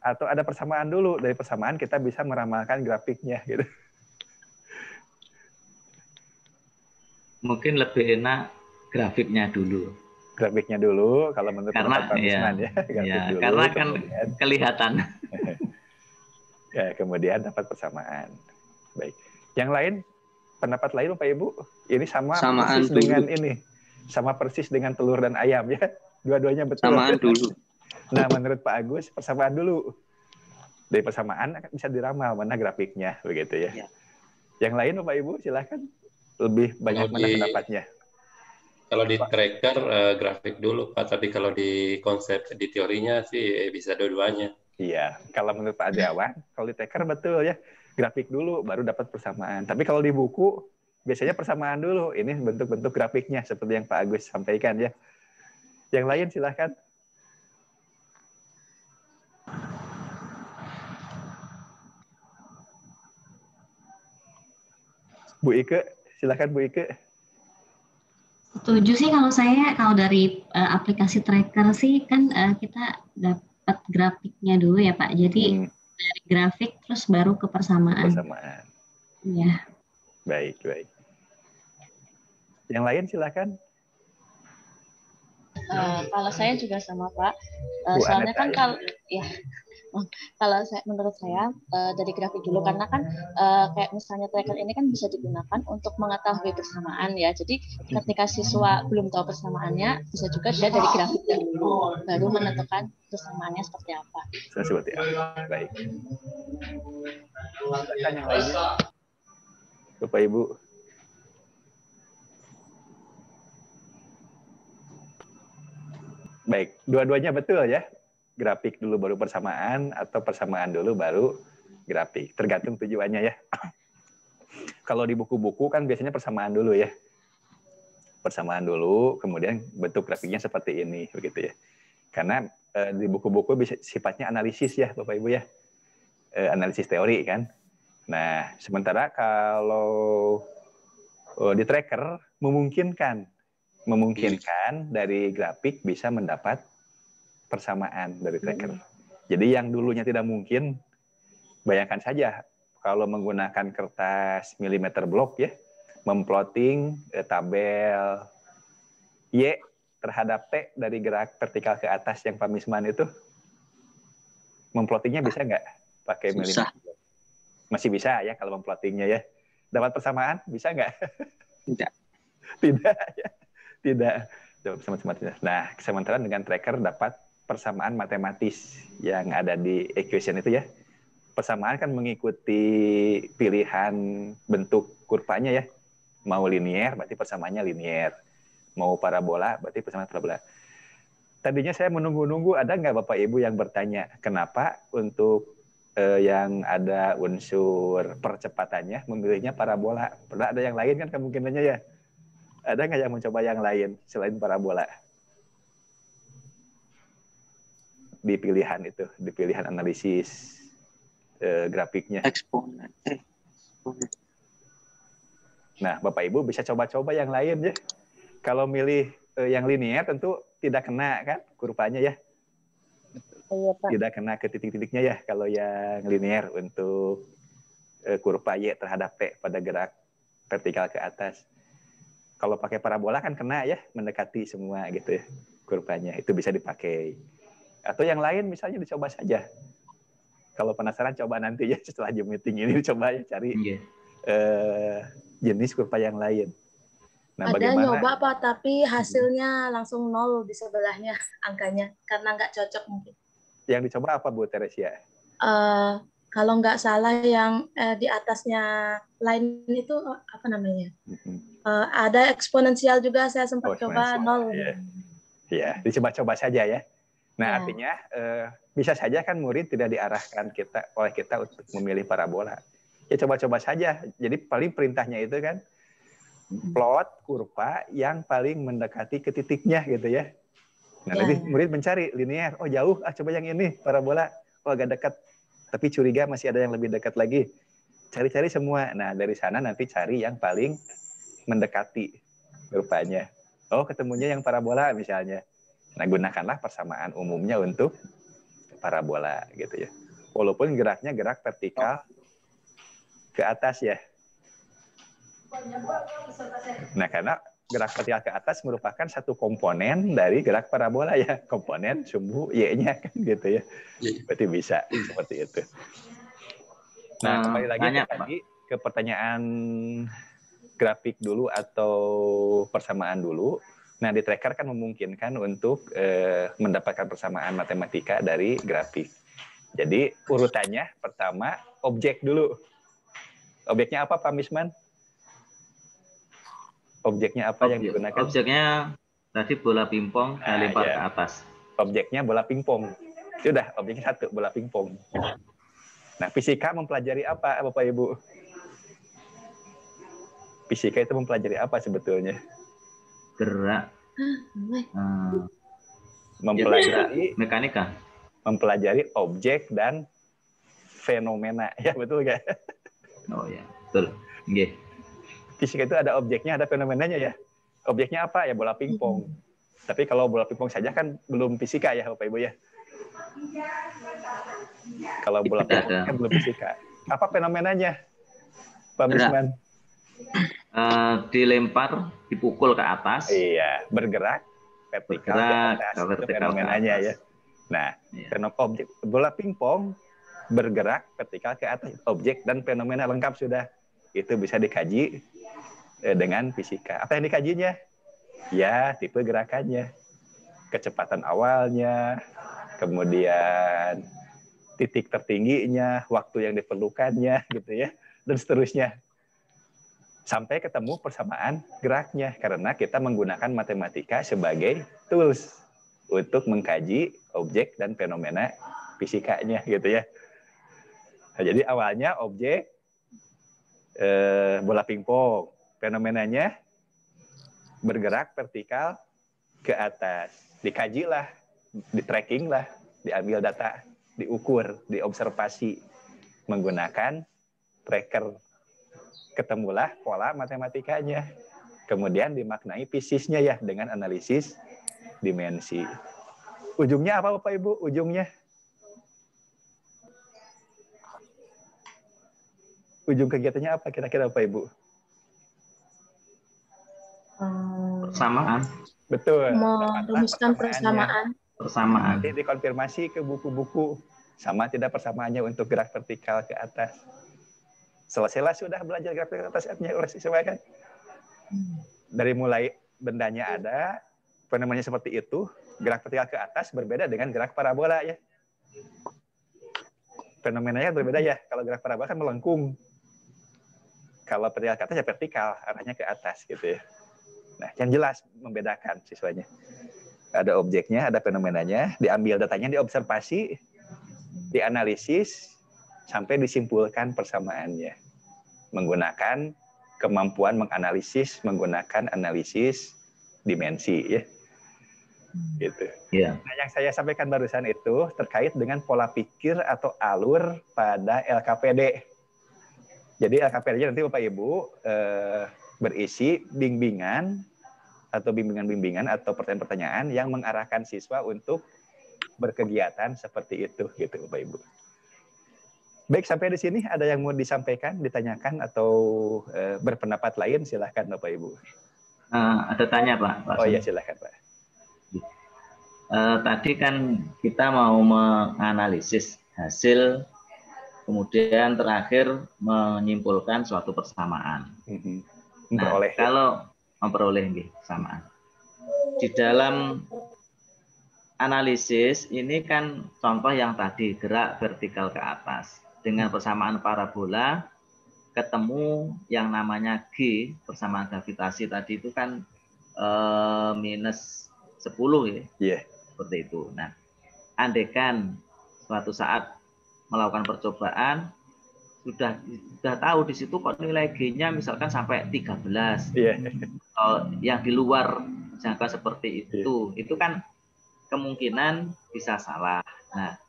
[SPEAKER 1] atau ada persamaan dulu, dari persamaan kita bisa meramalkan grafiknya gitu?
[SPEAKER 11] Mungkin lebih enak grafiknya dulu.
[SPEAKER 1] Grafiknya dulu, kalau menurut
[SPEAKER 11] Pak Usman ya. Dulu, karena kan kemudian kelihatan.
[SPEAKER 1] Ya, kemudian dapat persamaan. Baik. Yang lain, pendapat lain Bapak Ibu, ini sama persis dulu dengan ini. Sama persis dengan telur dan ayam ya. Dua-duanya betul.
[SPEAKER 3] Samaan dulu.
[SPEAKER 1] Nah, menurut Pak Agus, persamaan dulu. Dari persamaan bisa diramal mana grafiknya, begitu ya. Yang lain Bapak Ibu, silakan. Lebih banyak mana pendapatnya?
[SPEAKER 2] Kalau di tracker grafik dulu Pak, tapi kalau di konsep di teorinya sih bisa dua-duanya.
[SPEAKER 1] Iya, kalau menurut Pak Adewan, kalau di tracker betul ya, grafik dulu baru dapat persamaan. Tapi kalau di buku biasanya persamaan dulu. Ini bentuk-bentuk grafiknya seperti yang Pak Agus sampaikan ya. Yang lain silahkan. Bu Ike, silahkan Bu Ike.
[SPEAKER 5] Setuju sih kalau dari aplikasi tracker sih kan kita dapat grafiknya dulu ya Pak. Jadi dari grafik terus baru ke persamaan.
[SPEAKER 1] Persamaan.
[SPEAKER 5] Iya.
[SPEAKER 1] Baik. Yang lain silakan.
[SPEAKER 6] Kalau saya juga sama Pak. Soalnya kan kalau menurut saya dari grafik dulu, karena kan kayak misalnya tracker ini kan bisa digunakan untuk mengetahui persamaan ya. Jadi ketika siswa belum tahu persamaannya, bisa juga dia dari grafik dulu baru menentukan persamaannya seperti apa.
[SPEAKER 1] Seperti apa. Baik. Yang lainnya, Bapak Ibu. Baik, dua-duanya betul ya. Grafik dulu baru persamaan, atau persamaan dulu baru grafik. Tergantung tujuannya ya. Kalau di buku-buku kan biasanya persamaan dulu ya. Persamaan dulu, kemudian bentuk grafiknya seperti ini, begitu ya. Karena di buku-buku sifatnya analisis ya, Bapak Ibu ya. Analisis teori kan. Nah, sementara kalau di tracker memungkinkan dari grafik bisa mendapat persamaan dari tracker. Jadi yang dulunya tidak mungkin, bayangkan saja kalau menggunakan kertas milimeter block ya, memplotting tabel Y terhadap T dari gerak vertikal ke atas yang Pak Misman itu, memplottingnya bisa nggak pakai milimeter block? Masih bisa ya kalau memplottingnya ya. Dapat persamaan bisa nggak?
[SPEAKER 3] Tidak.
[SPEAKER 1] Tidak ya. Tidak. Nah, sementara dengan tracker dapat persamaan matematis yang ada di equation itu ya. Persamaan kan mengikuti pilihan bentuk kurvanya ya. Mau linear berarti persamaannya linear. Mau parabola berarti persamaan parabola. Tadinya saya menunggu-nunggu ada nggak Bapak Ibu yang bertanya kenapa untuk yang ada unsur percepatannya memilihnya parabola. Padahal ada yang lain kan kemungkinannya ya. Ada nggak yang mencoba yang lain selain parabola? Di pilihan itu, di pilihan analisis grafiknya.
[SPEAKER 3] Eksponen.
[SPEAKER 1] Nah, Bapak Ibu bisa coba-coba yang lain ya. Kalau milih yang linear tentu tidak kena kan kurvanya ya.
[SPEAKER 12] Iya, Pak.
[SPEAKER 1] Tidak kena ke titik-titiknya ya kalau yang linear untuk kurva Y terhadap P pada gerak vertikal ke atas. Kalau pakai parabola kan kena ya, mendekati semua gitu ya kurvanya. Itu bisa dipakai. Atau yang lain misalnya dicoba saja. Kalau penasaran coba nanti ya setelah Zoom meeting ini coba ya cari jenis kurva yang lain. Nah,
[SPEAKER 13] ada
[SPEAKER 1] bagaimana?
[SPEAKER 13] nyoba Pak, tapi hasilnya langsung 0 di sebelahnya angkanya karena nggak cocok mungkin.
[SPEAKER 1] Yang dicoba apa Bu Teresia?
[SPEAKER 13] Kalau nggak salah yang di atasnya lain itu apa namanya? Ada eksponensial juga saya sempat coba 0.
[SPEAKER 1] Ya, dicoba-coba saja ya. Nah, artinya bisa saja kan murid tidak diarahkan oleh kita untuk memilih parabola. Ya coba-coba saja. Jadi paling perintahnya itu kan plot kurva yang paling mendekati ke titiknya gitu ya. Nah, nanti murid mencari linear. Oh, jauh. Coba yang ini, parabola. Oh, agak dekat. Tapi curiga masih ada yang lebih dekat lagi. Cari-cari semua. Nah, dari sana nanti cari yang paling mendekati rupanya. Oh, ketemunya yang parabola misalnya. Nah, gunakanlah persamaan umumnya untuk parabola gitu ya. Walaupun geraknya gerak vertikal ke atas ya. Nah, karena gerak vertikal ke atas merupakan satu komponen dari gerak parabola ya, komponen sumbu Y-nya kan gitu ya. Berarti bisa seperti itu. Nah, kembali lagi ke pertanyaan grafik dulu atau persamaan dulu. Nah, di tracker kan memungkinkan untuk mendapatkan persamaan matematika dari grafik. Jadi urutannya pertama objek dulu. Objeknya apa Pak Misman? Objeknya apa yang digunakan?
[SPEAKER 11] Objeknya tadi bola pingpong saya lempar ke atas.
[SPEAKER 1] Objeknya bola pingpong. Sudah, objeknya satu, bola pingpong. Nah, fisika mempelajari apa, Bapak Ibu? Fisika itu mempelajari apa sebetulnya?
[SPEAKER 11] Gerak.
[SPEAKER 1] Mempelajari
[SPEAKER 11] mekanika.
[SPEAKER 1] Mempelajari objek dan fenomena. Ya, betul nggak?
[SPEAKER 11] Oh ya, betul. Nggih.
[SPEAKER 1] Fisika itu ada objeknya, ada fenomenanya ya. Objeknya apa? Ya bola pingpong. Tapi kalau bola pingpong saja kan belum fisika ya Bapak Ibu ya. Kalau bola pingpong kan belum fisika. Apa fenomenanya Pak Misman?
[SPEAKER 11] Dilempar, dipukul ke atas.
[SPEAKER 1] Iya, bergerak vertikal ke atas. Itu fenomenanya ya. Nah, objek bola pingpong bergerak vertikal ke atas. Objek dan fenomena lengkap sudah. Itu bisa dikaji dengan fisika. Apa yang dikajinya? Ya, tipe gerakannya, kecepatan awalnya, kemudian titik tertingginya, waktu yang diperlukannya, gitu ya, dan seterusnya. Sampai ketemu persamaan geraknya, karena kita menggunakan matematika sebagai tools untuk mengkaji objek dan fenomena fisikanya, gitu ya. Nah, jadi awalnya objek bola pingpong, fenomenanya bergerak vertikal ke atas. Dikaji lah, di tracking lah, diambil data, diukur, diobservasi menggunakan tracker. Ketemulah pola matematikanya. Kemudian dimaknai fisiknya ya dengan analisis dimensi. Ujungnya apa Bapak Ibu? Ujungnya ujung kegiatannya apa kira-kira Pak Ibu?
[SPEAKER 11] Persamaan.
[SPEAKER 1] Betul.
[SPEAKER 13] Merumuskan persamaan.
[SPEAKER 11] Persamaan.
[SPEAKER 1] Nanti dikonfirmasi ke buku-buku sama tidak persamaannya untuk gerak vertikal ke atas. Selesailah sudah belajar gerak vertikal ke atas oleh siswa kan? Dari mulai bendanya ada, fenomenanya seperti itu, gerak vertikal ke atas berbeda dengan gerak parabola ya. Fenomenanya berbeda ya. Kalau gerak parabola kan melengkung. Kalau vertikal ke atas ya vertikal, arahnya ke atas gitu ya. Nah, yang jelas membedakan siswanya. Ada objeknya, ada fenomenanya, diambil datanya, diobservasi, dianalisis, sampai disimpulkan persamaannya. Menggunakan kemampuan menganalisis, menggunakan analisis dimensi ya. Gitu.
[SPEAKER 11] Yeah.
[SPEAKER 1] Nah, yang saya sampaikan barusan itu terkait dengan pola pikir atau alur pada LKPD. Jadi LKPD-nya nanti Bapak Ibu berisi bimbingan atau bimbingan-bimbingan atau pertanyaan-pertanyaan yang mengarahkan siswa untuk berkegiatan seperti itu gitu Bapak Ibu. Baik, sampai di sini ada yang mau disampaikan, ditanyakan atau berpendapat lain, silahkan Bapak Ibu.
[SPEAKER 11] Ada tanya Pak.
[SPEAKER 1] Oh iya, silahkan Pak.
[SPEAKER 11] Tadi kan kita mau menganalisis hasil, kemudian terakhir menyimpulkan suatu persamaan. Nah, kalau memperoleh persamaan di dalam analisis ini kan contoh yang tadi gerak vertikal ke atas dengan persamaan parabola ketemu yang namanya G, persamaan gravitasi tadi itu kan minus 10 ya. Yeah. Seperti itu. Nah, andaikan suatu saat melakukan percobaan sudah tahu di situ kok nilai G-nya misalkan sampai 13. Yeah. Yang di luar jangka seperti itu, itu kan kemungkinan bisa salah. Nah,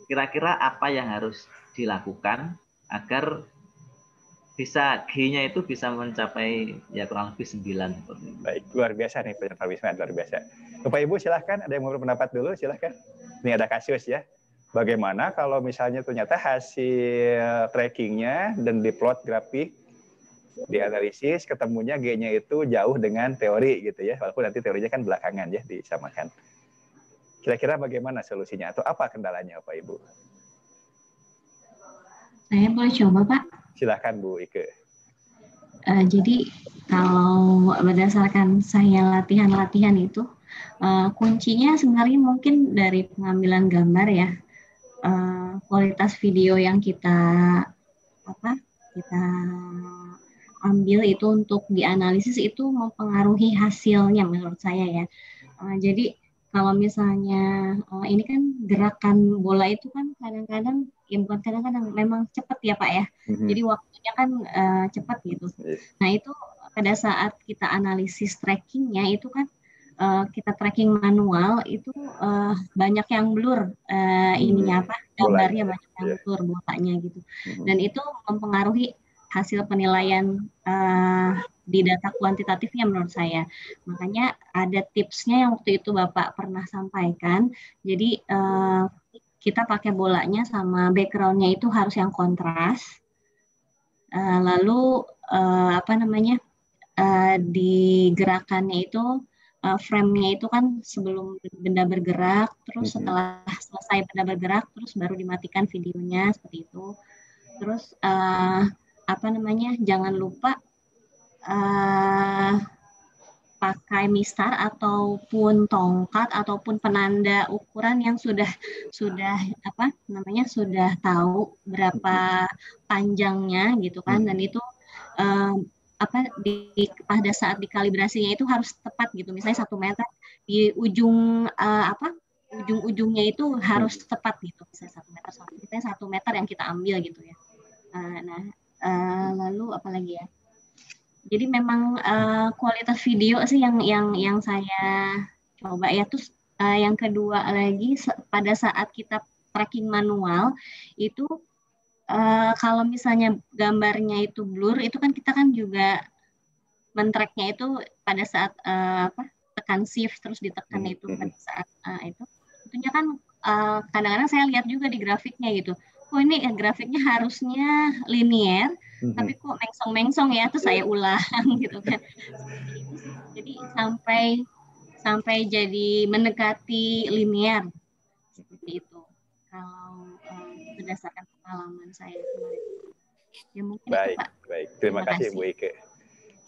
[SPEAKER 11] kira-kira apa yang harus dilakukan agar bisa G-nya itu bisa mencapai ya kurang lebih 9.
[SPEAKER 1] Baik, luar biasa nih Pak Wisman, luar biasa. Bapak Ibu silahkan, ada yang mau berpendapat dulu silahkan. Ini ada kasus ya. Bagaimana kalau misalnya ternyata hasil trackingnya dan diplot grafik, dianalisis, ketemunya G-nya itu jauh dengan teori gitu ya, walaupun nanti teorinya kan belakangan ya disamakan. Kira-kira bagaimana solusinya atau apa kendalanya Pak Ibu?
[SPEAKER 5] Saya boleh coba Pak?
[SPEAKER 1] Silakan Bu Ike.
[SPEAKER 5] Jadi kalau berdasarkan saya latihan-latihan itu kuncinya sebenarnya mungkin dari pengambilan gambar ya, kualitas video yang kita ambil itu untuk dianalisis itu mempengaruhi hasilnya menurut saya ya. Jadi kalau misalnya ini kan gerakan bola itu kan kadang-kadang ya bukan kadang-kadang memang cepat ya Pak ya. Jadi waktunya kan cepat gitu. Nah itu pada saat kita analisis trackingnya itu kan kita tracking manual itu banyak yang blur ininya gambarnya banyak yang blur bolanya gitu. Dan itu mempengaruhi hasil penilaian di data kuantitatifnya menurut saya. Makanya ada tipsnya yang waktu itu Bapak pernah sampaikan. Jadi kita pakai bolanya sama background-nya itu harus yang kontras. Lalu di gerakannya itu frame-nya itu kan sebelum benda bergerak, terus setelah selesai benda bergerak, terus baru dimatikan videonya seperti itu. Terus jangan lupa pakai mistar ataupun tongkat ataupun penanda ukuran yang sudah tahu berapa panjangnya gitu kan, dan itu pada saat dikalibrasinya itu harus tepat gitu, misalnya 1 meter di ujung-ujungnya itu harus tepat gitu, misalnya 1 meter yang kita ambil gitu ya. Lalu apa lagi ya? Jadi memang kualitas video sih yang saya coba ya. Terus yang kedua lagi pada saat kita tracking manual itu kalau misalnya gambarnya itu blur itu kan kita kan juga men-tracknya itu pada saat tekan shift terus ditekan itu pada saat itu itunya kan kadang-kadang saya lihat juga di grafiknya gitu kok ini grafiknya harusnya linear, tapi kok mengsong-mengsong ya, terus saya ulang gitu kan. Jadi sampai jadi mendekati linear seperti itu. Kalau berdasarkan pengalaman saya kemarin. Ya mungkin
[SPEAKER 1] baik,
[SPEAKER 5] itu, Pak.
[SPEAKER 1] Baik. Terima kasih Bu Ike.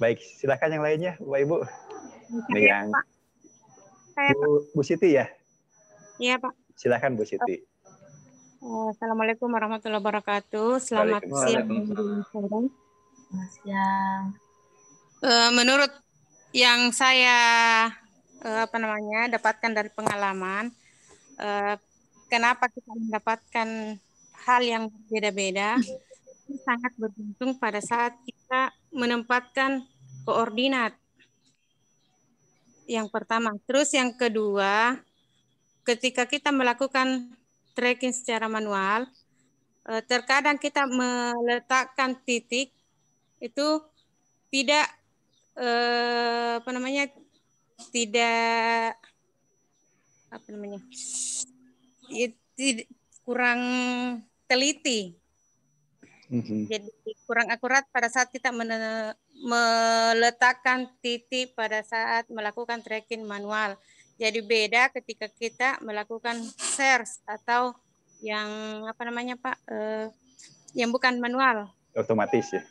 [SPEAKER 1] Baik, silakan yang lainnya, Bapak Ibu. Ini yang Bu Siti ya?
[SPEAKER 12] Iya, Pak.
[SPEAKER 1] Silakan Bu Siti.
[SPEAKER 12] Assalamualaikum warahmatullahi wabarakatuh. Selamat siang.
[SPEAKER 13] Selamat siang.
[SPEAKER 12] Menurut yang saya dapatkan dari pengalaman, kenapa kita mendapatkan hal yang berbeda-beda, sangat bergantung pada saat kita menempatkan koordinat. Yang pertama. Terus yang kedua, ketika kita melakukan tracking secara manual, terkadang kita meletakkan titik itu tidak kurang teliti. Jadi kurang akurat pada saat kita meletakkan titik pada saat melakukan tracking manual. Jadi beda ketika kita melakukan search atau yang yang bukan manual.
[SPEAKER 1] Otomatis ya?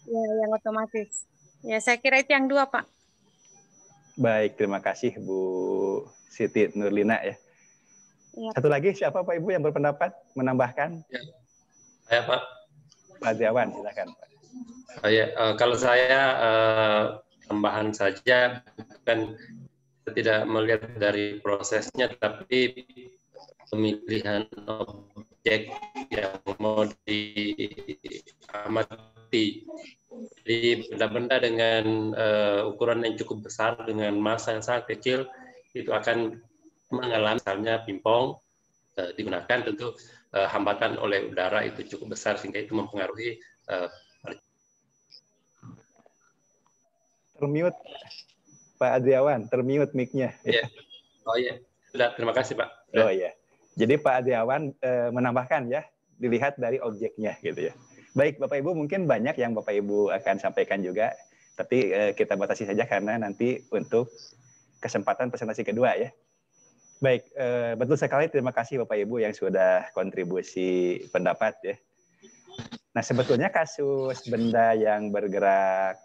[SPEAKER 12] Ya, yang otomatis. Ya, saya kira itu yang dua, Pak.
[SPEAKER 1] Baik, terima kasih Bu Siti Nurlina ya. Satu lagi siapa Pak Ibu yang berpendapat menambahkan?
[SPEAKER 2] Ya. Saya Pak.
[SPEAKER 1] Pak Adriawan, silakan Pak.
[SPEAKER 2] Kalau saya tambahan saja, bukan tidak melihat dari prosesnya, tapi pemilihan objek yang mau diamati. Jadi benda-benda dengan ukuran yang cukup besar dengan massa yang sangat kecil itu akan mengalami, misalnya pingpong digunakan, tentu hambatan oleh udara itu cukup besar sehingga itu mempengaruhi.
[SPEAKER 1] Termute Pak Adriawan, termute mic-nya.
[SPEAKER 2] Ya. Oh iya, sudah, terima kasih Pak.
[SPEAKER 1] Oh iya. Jadi Pak Adriawan menambahkan ya, dilihat dari objeknya gitu ya. Baik Bapak Ibu, mungkin banyak yang Bapak Ibu akan sampaikan juga, tapi kita batasi saja karena nanti untuk kesempatan presentasi kedua ya. Baik, betul sekali, terima kasih Bapak Ibu yang sudah kontribusi pendapat ya. Nah sebetulnya kasus benda yang bergerak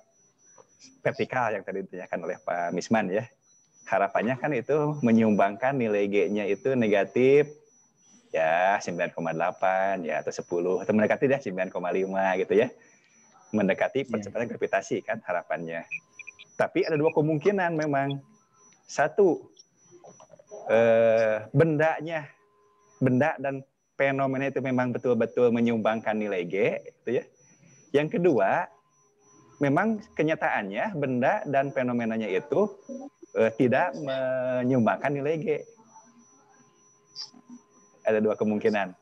[SPEAKER 1] vertikal yang tadi ditanyakan oleh Pak Misman ya, harapannya kan itu menyumbangkan nilai G-nya itu negatif ya 9,8 ya atau 10 atau mendekati deh 9,5 gitu ya, mendekati percepatan gravitasi kan harapannya. Tapi ada dua kemungkinan memang. Satu, benda dan fenomena itu memang betul-betul menyumbangkan nilai G gitu ya. Yang kedua, memang kenyataannya benda dan fenomenanya itu tidak menyumbangkan nilai G. Ada dua kemungkinan.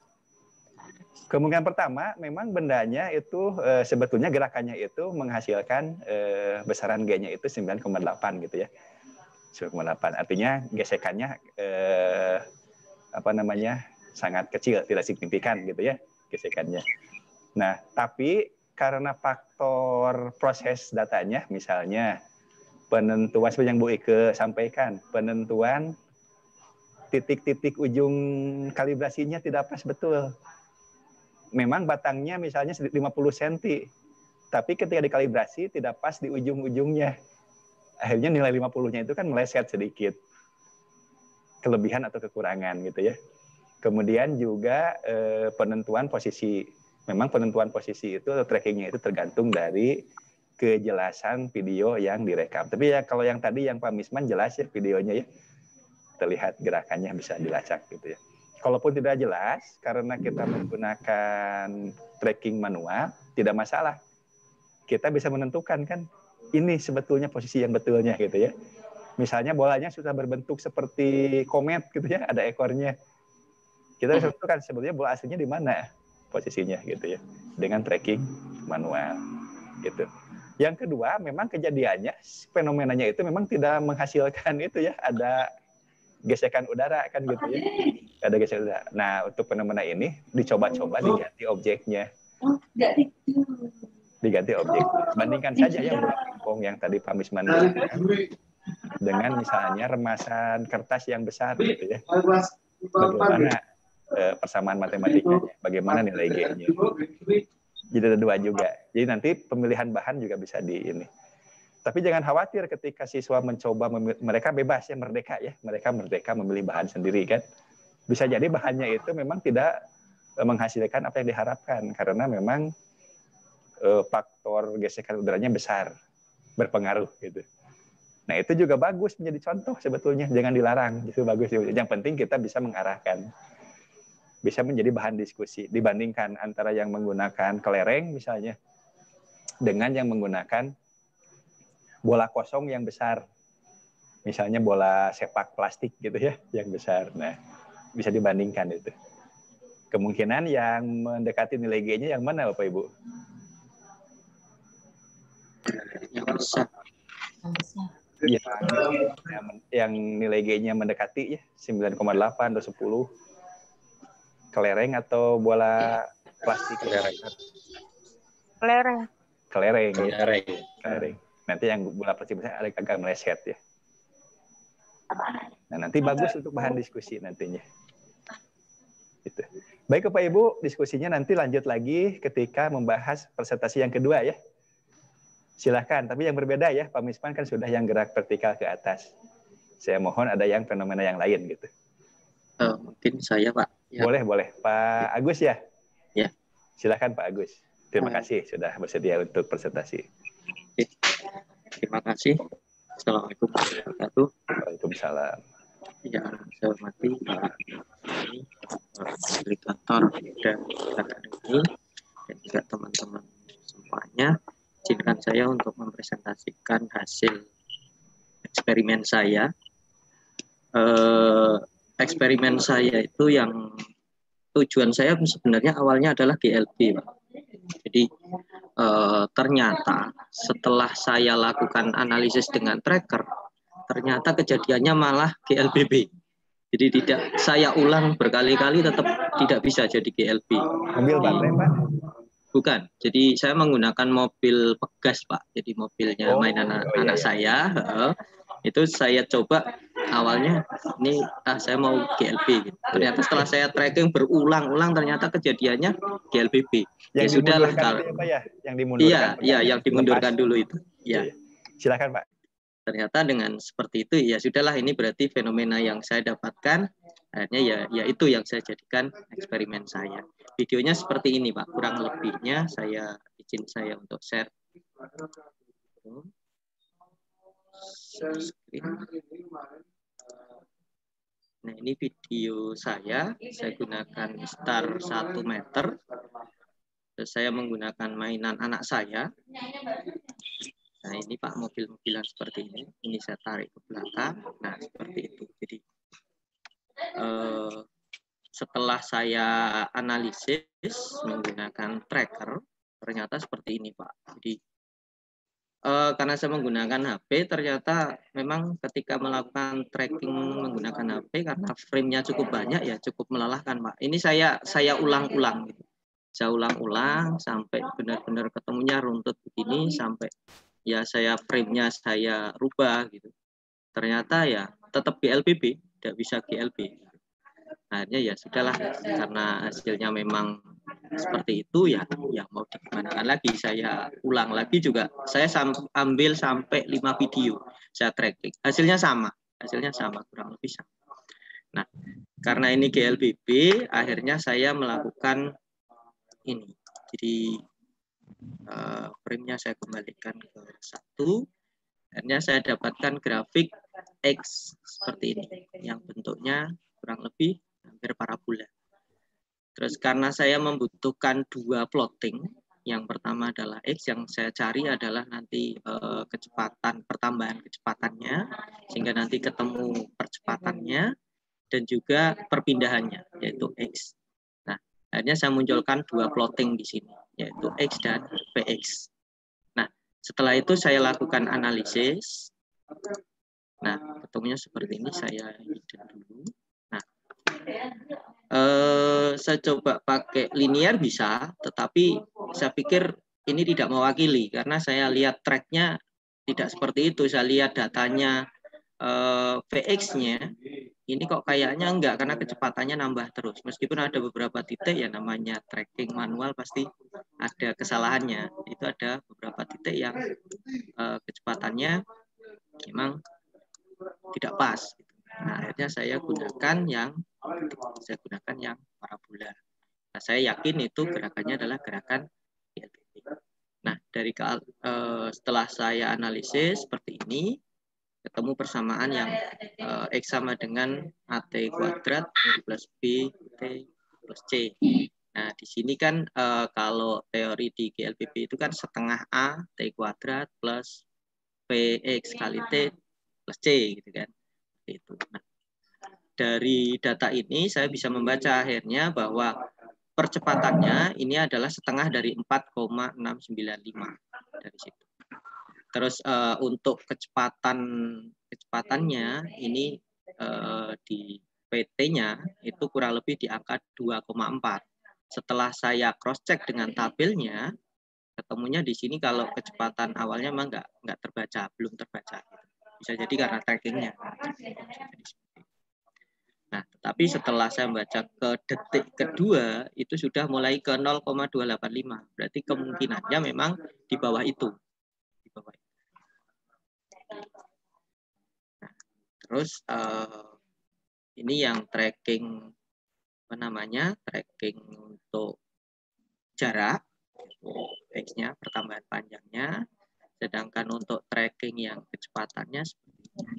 [SPEAKER 1] Kemungkinan pertama, memang bendanya itu sebetulnya gerakannya itu menghasilkan besaran G-nya itu 9,8 gitu ya. 9,8. Artinya gesekannya sangat kecil, tidak signifikan gitu ya gesekannya. Nah, tapi karena faktor proses datanya, misalnya penentuan seperti yang Bu Ike sampaikan, penentuan titik-titik ujung kalibrasinya tidak pas betul. Memang batangnya misalnya 50 cm, tapi ketika dikalibrasi tidak pas di ujung-ujungnya. Akhirnya nilai 50-nya itu kan meleset sedikit. Kelebihan atau kekurangan gitu ya. Kemudian juga penentuan posisi. Memang penentuan posisi itu, trackingnya itu tergantung dari kejelasan video yang direkam. Tapi ya kalau yang tadi yang Pak Misman jelas ya videonya ya. Terlihat gerakannya bisa dilacak gitu ya. Kalaupun tidak jelas, karena kita menggunakan tracking manual, tidak masalah. Kita bisa menentukan kan, ini sebetulnya posisi yang betulnya gitu ya. Misalnya bolanya sudah berbentuk seperti komet gitu ya, ada ekornya. Kita bisa tentukan sebetulnya bola aslinya di mana posisinya gitu ya, dengan tracking manual gitu. Yang kedua, memang kejadiannya fenomenanya itu memang tidak menghasilkan itu ya, ada gesekan udara kan gitu ya. Ada gesekan udara. Nah, untuk fenomena ini dicoba-coba diganti objeknya. Diganti objek. Bandingkan saja ya bola pingpong yang tadi Pak Misman dengan misalnya remasan kertas yang besar gitu ya. Bagaimana persamaan matematikanya, bagaimana nilai G-nya. Jadi ada dua juga. Jadi nanti pemilihan bahan juga bisa di ini. Tapi jangan khawatir ketika siswa mencoba, mereka bebas ya, merdeka ya. Mereka merdeka memilih bahan sendiri kan. Bisa jadi bahannya itu memang tidak menghasilkan apa yang diharapkan. Karena memang faktor gesekan udaranya besar, berpengaruh gitu. Nah itu juga bagus menjadi contoh sebetulnya. Jangan dilarang, itu bagus. Yang penting kita bisa mengarahkan. Bisa menjadi bahan diskusi. Dibandingkan antara yang menggunakan kelereng misalnya, dengan yang menggunakan bola kosong yang besar, misalnya bola sepak plastik gitu ya, yang besar. Nah, bisa dibandingkan itu. Kemungkinan yang mendekati nilai G-nya yang mana, Bapak Ibu?
[SPEAKER 3] Yang besar.
[SPEAKER 1] Yang nilai G-nya mendekati ya, 9,8 atau 10. Kelereng atau bola plastik?
[SPEAKER 12] Kelereng.
[SPEAKER 1] Kelereng. Kelereng. Nanti yang bola plastik agak meleset ya. Nah, nanti bagus untuk bahan diskusi nantinya. Gitu. Baik Bapak Ibu, diskusinya nanti lanjut lagi ketika membahas presentasi yang kedua ya. Silakan, tapi yang berbeda ya. Pak Misman kan sudah yang gerak vertikal ke atas. Saya mohon ada yang fenomena yang lain gitu.
[SPEAKER 3] Mungkin saya Pak.
[SPEAKER 1] Ya. Boleh. Pak Agus ya?
[SPEAKER 3] Ya.
[SPEAKER 1] Silakan Pak Agus. Terima kasih sudah bersedia untuk presentasi.
[SPEAKER 3] Terima kasih. Assalamualaikum warahmatullahi wabarakatuh.
[SPEAKER 1] Waalaikumsalam.
[SPEAKER 3] Ya, saya hormati Pak fasilitator dan akademi dan juga teman-teman semuanya. Izinkan saya untuk mempresentasikan hasil eksperimen saya. Eksperimen saya itu yang tujuan saya sebenarnya awalnya adalah GLB, Pak. Jadi ternyata setelah saya lakukan analisis dengan tracker, ternyata kejadiannya malah GLBB. Jadi tidak saya ulang berkali-kali tetap tidak bisa jadi GLB.
[SPEAKER 1] Mobil baterai, Pak?
[SPEAKER 3] Bukan. Jadi saya menggunakan mobil pegas, Pak. Jadi mobilnya mainan anak saya. Itu saya coba awalnya ini saya mau GLB gitu. Ternyata setelah saya tracking berulang-ulang ternyata kejadiannya GLBB. Ya sudahlah kalau
[SPEAKER 1] yang dimundurkan.
[SPEAKER 3] Iya, yang dimundurkan dulu itu. Iya.
[SPEAKER 1] Silakan, Pak.
[SPEAKER 3] Ternyata dengan seperti itu ya sudahlah, ini berarti fenomena yang saya dapatkan. Akhirnya ya itu yang saya jadikan eksperimen saya. Videonya seperti ini, Pak. Kurang lebihnya izin saya untuk share. Nah, ini video saya gunakan Star 1 meter. Terus saya menggunakan mainan anak saya. Nah, ini Pak, mobil-mobilan seperti ini. Ini saya tarik ke belakang. Nah, seperti itu. Jadi setelah saya analisis menggunakan tracker, ternyata seperti ini, Pak. Jadi karena saya menggunakan HP, ternyata memang ketika melakukan tracking menggunakan HP, karena frame-nya cukup banyak, ya cukup melelahkan, Pak. Ini saya ulang-ulang. Gitu. Saya ulang-ulang sampai benar-benar ketemunya runtut begini, sampai ya saya frame-nya saya rubah gitu. Ternyata ya tetap GLBB, tidak bisa GLB. Akhirnya ya sudahlah, karena hasilnya memang seperti itu ya mau digimanakan lagi. Saya ulang lagi juga, saya ambil sampai 5 video saya tracking. Hasilnya sama kurang lebih sama. Nah, karena ini GLBB, akhirnya saya melakukan ini. Jadi frame-nya saya kembalikan ke 1. Akhirnya saya dapatkan grafik X seperti ini, yang bentuknya kurang lebih hampir parabola. Terus karena saya membutuhkan 2 plotting, yang pertama adalah X, yang saya cari adalah nanti pertambahan kecepatannya, sehingga nanti ketemu percepatannya, dan juga perpindahannya, yaitu X. Nah, akhirnya saya munculkan 2 plotting di sini, yaitu X dan PX. Nah, setelah itu saya lakukan analisis. Nah, ketemunya seperti ini, saya hidden dulu. Nah, saya coba pakai linear bisa, tetapi saya pikir ini tidak mewakili karena saya lihat tracknya tidak seperti itu. Saya lihat datanya VX-nya ini kok kayaknya enggak, karena kecepatannya nambah terus. Meskipun ada beberapa titik, ya namanya tracking manual pasti ada kesalahannya. Itu ada beberapa titik yang kecepatannya memang tidak pas. Nah, akhirnya saya gunakan yang parabola. Nah, saya yakin itu gerakannya adalah gerakan GLBP. Nah, dari setelah saya analisis seperti ini, ketemu persamaan yang X sama dengan AT kuadrat plus BT plus C. Nah, di sini kan kalau teori di GLBP itu kan setengah A T kuadrat plus PX kali T plus C gitu kan. Itu. Nah, dari data ini saya bisa membaca akhirnya bahwa percepatannya ini adalah setengah dari 4,695 dari situ. Terus untuk kecepatannya ini di PT-nya itu kurang lebih di angka 2,4. Setelah saya cross check dengan tabelnya, ketemunya di sini kalau kecepatan awalnya memang nggak terbaca, belum terbaca. Bisa jadi karena trackingnya. Nah, tetapi setelah saya membaca ke detik kedua itu sudah mulai ke 0,285. Berarti kemungkinannya memang di bawah itu. Di bawah itu. Nah, terus ini yang tracking tracking untuk jarak X-nya, pertambahan panjangnya, sedangkan untuk tracking yang kecepatannya seperti ini.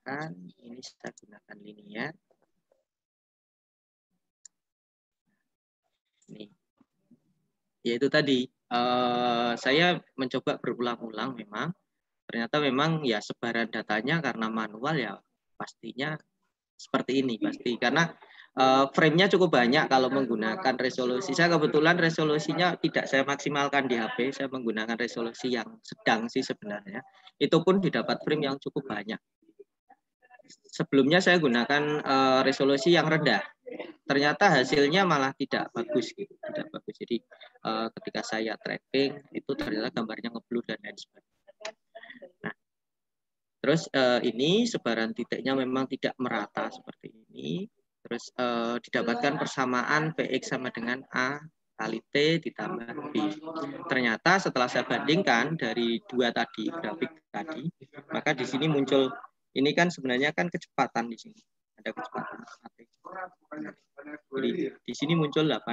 [SPEAKER 3] Nah, ini saya gunakan linear. Ini, yaitu tadi saya mencoba berulang-ulang memang. Ternyata memang ya sebaran datanya karena manual ya pastinya seperti ini pasti karena frame-nya cukup banyak kalau menggunakan resolusi. Saya kebetulan resolusinya tidak saya maksimalkan di HP, saya menggunakan resolusi yang sedang sih sebenarnya. Itu pun didapat frame yang cukup banyak. Sebelumnya saya gunakan resolusi yang rendah. Ternyata hasilnya malah tidak bagus gitu, tidak bagus. Jadi ketika saya tracking itu ternyata gambarnya ngeblur dan lain sebagainya. Nah, terus ini sebaran titiknya memang tidak merata seperti ini. Terus didapatkan persamaan PX sama dengan A kali T ditambah B. Ternyata setelah saya bandingkan dari dua tadi grafik tadi, maka di sini muncul ini kan sebenarnya kan kecepatan di sini. Ada kecepatan AT. Jadi di sini muncul 0,8.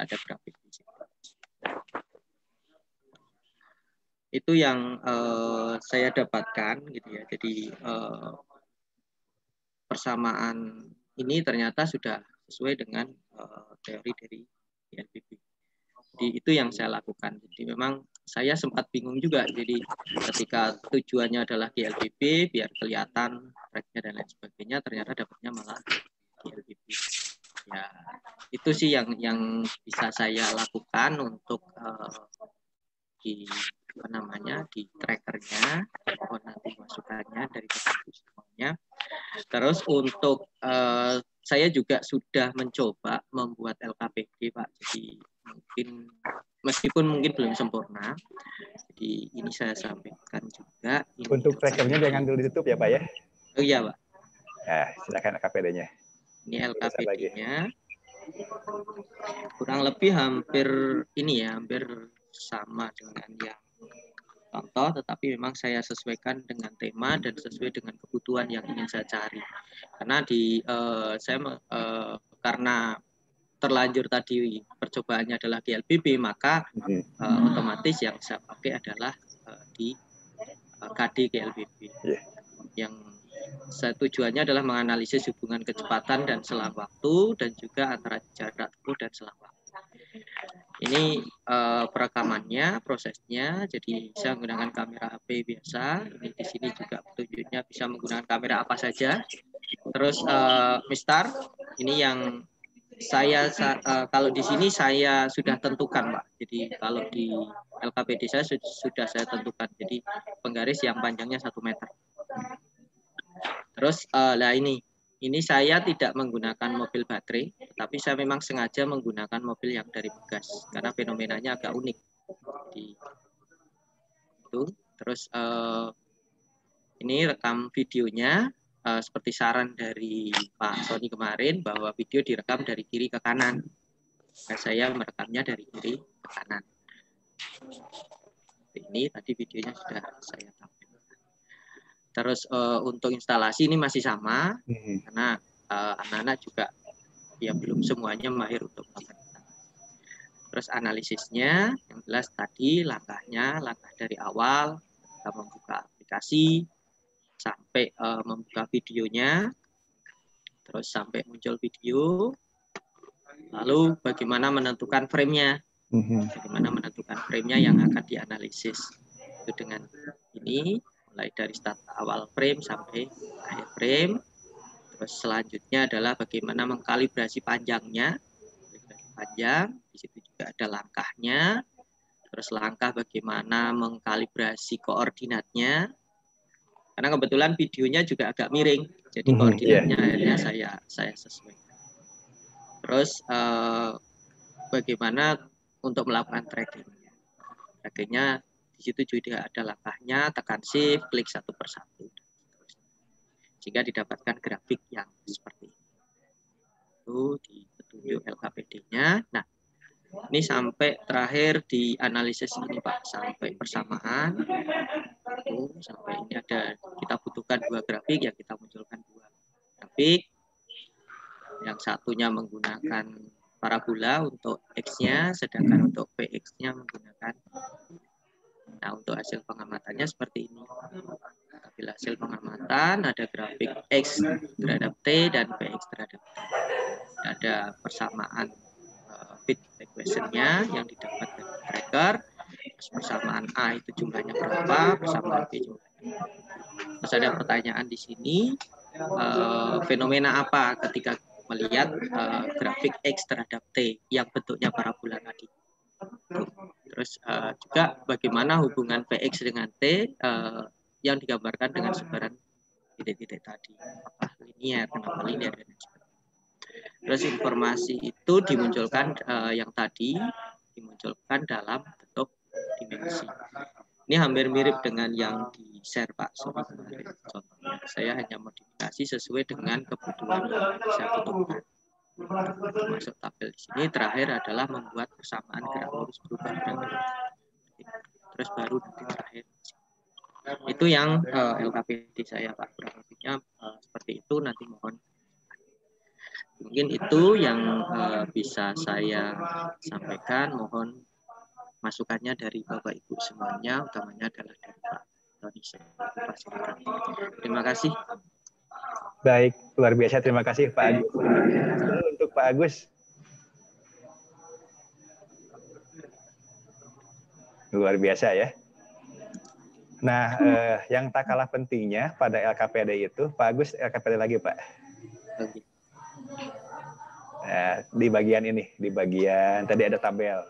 [SPEAKER 3] Ada grafik di sini. Itu yang saya dapatkan gitu ya. Jadi persamaan ini ternyata sudah sesuai dengan teori dari GLBP. Jadi itu yang saya lakukan. Jadi memang saya sempat bingung juga. Jadi ketika tujuannya adalah GLBP biar kelihatan tracknya dan lain sebagainya, ternyata dapatnya malah GLBP. Ya itu sih yang bisa saya lakukan untuk di di trackernya, nanti masukannya dari semuanya. Terus untuk saya juga sudah mencoba membuat LKPD Pak. Jadi meskipun mungkin belum sempurna. Jadi ini saya sampaikan juga.
[SPEAKER 1] Untuk trackernya jangan dulu ditutup ya Pak ya.
[SPEAKER 3] Oh iya Pak.
[SPEAKER 1] Nah, silakan LKPD-nya.
[SPEAKER 3] Ini LKPD-nya. Kurang lebih hampir sama dengan yang contoh, tetapi memang saya sesuaikan dengan tema dan sesuai dengan kebutuhan yang ingin saya cari. Karena karena terlanjur tadi percobaannya adalah GLBP, maka otomatis yang saya pakai adalah di KD GLBP. Yang tujuannya adalah menganalisis hubungan kecepatan dan selang waktu dan juga antara jarak tempuh dan selang waktu. Ini perekamannya, prosesnya. Jadi saya menggunakan kamera HP biasa. Ini di sini juga petunjuknya bisa menggunakan kamera apa saja. Terus Mistar, ini yang kalau di sini saya sudah tentukan, Pak. Jadi kalau di LKPD saya sudah saya tentukan. Jadi penggaris yang panjangnya 1 meter. Terus lah ini saya tidak menggunakan mobil baterai, tapi saya memang sengaja menggunakan mobil yang dari bekas karena fenomenanya agak unik. Jadi, itu. Terus ini rekam videonya. Seperti saran dari Pak Sony kemarin bahwa video direkam dari kiri ke kanan. Nah, saya merekamnya dari kiri ke kanan. Ini tadi videonya sudah saya tampilkan. Terus untuk instalasi ini masih sama karena anak-anak juga ya belum semuanya mahir untuk melakukan instalasi. Terus analisisnya yang jelas tadi langkah dari awal kita membuka aplikasi sampai membuka videonya, terus sampai muncul video, lalu bagaimana menentukan frame-nya, yang akan dianalisis. Itu dengan ini, mulai dari start awal frame sampai akhir frame. Terus selanjutnya adalah bagaimana mengkalibrasi panjangnya, di situ juga ada langkahnya. Terus langkah bagaimana mengkalibrasi koordinatnya. Karena kebetulan videonya juga agak miring, jadi koordinatnya akhirnya saya sesuaikan. Terus bagaimana untuk melakukan tracking? Trackingnya di situ juga ada langkahnya, tekan shift, klik satu persatu, sehingga didapatkan grafik yang seperti ini. Itu di petunjuk LKPD-nya. Nah, ini sampai terakhir di analisis ini Pak, sampai persamaan. Sampai ini ada, kita butuhkan 2 grafik, ya kita munculkan 2 grafik. Yang satunya menggunakan parabola untuk X-nya, sedangkan untuk PX-nya menggunakan. Nah, untuk hasil pengamatannya seperti ini. Bila hasil pengamatan ada grafik X terhadap T dan PX terhadap T. Ada persamaan fit equation-nya yang didapat dari tracker. Terus persamaan A itu jumlahnya berapa, persamaan B jumlahnya. Terus ada pertanyaan di sini, fenomena apa ketika melihat grafik X terhadap T yang bentuknya parabola tadi. Terus juga bagaimana hubungan PX dengan T yang digambarkan dengan sebaran titik-titik tadi. Apakah linear, kenapa linear, dan sebagainya. Terus informasi itu dimunculkan yang tadi dimunculkan dalam bentuk dimensi. Ini hampir mirip dengan yang di-share Pak Sony kemarin. Contohnya, saya hanya modifikasi sesuai dengan kebutuhan yang saya butuhkan. Masuk tabel di sini. Terakhir adalah membuat persamaan gerak lurus berubah dan terus baru nanti terakhir. Itu yang LKPD saya Pak. Kurang lebihnya seperti itu. Nanti mohon. Mungkin itu yang bisa saya sampaikan. Mohon masukannya dari Bapak Ibu semuanya, utamanya adalah dari Pak Tony. Terima kasih.
[SPEAKER 1] Baik, luar biasa. Terima kasih Pak Agus. Untuk Pak Agus. Luar biasa ya. Nah, yang tak kalah pentingnya pada LKPD itu, Pak Agus LKPD lagi Pak. Nah, di bagian ini, di bagian tadi ada tabel.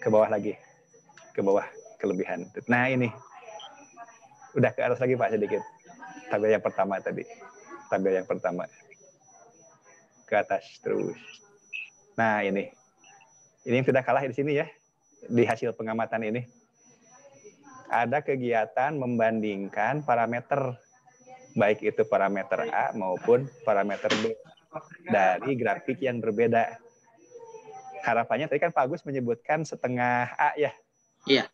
[SPEAKER 1] Ke bawah lagi, ke bawah kelebihan. Nah ini, udah ke atas lagi Pak sedikit. Tabel yang pertama tadi, tabel yang pertama. Ke atas terus. Nah ini sudah kalah di sini ya, di hasil pengamatan ini. Ada kegiatan membandingkan parameter, baik itu parameter A maupun parameter B dari grafik yang berbeda. Harapannya tadi kan Pak Agus menyebutkan setengah A ya.
[SPEAKER 3] Iya.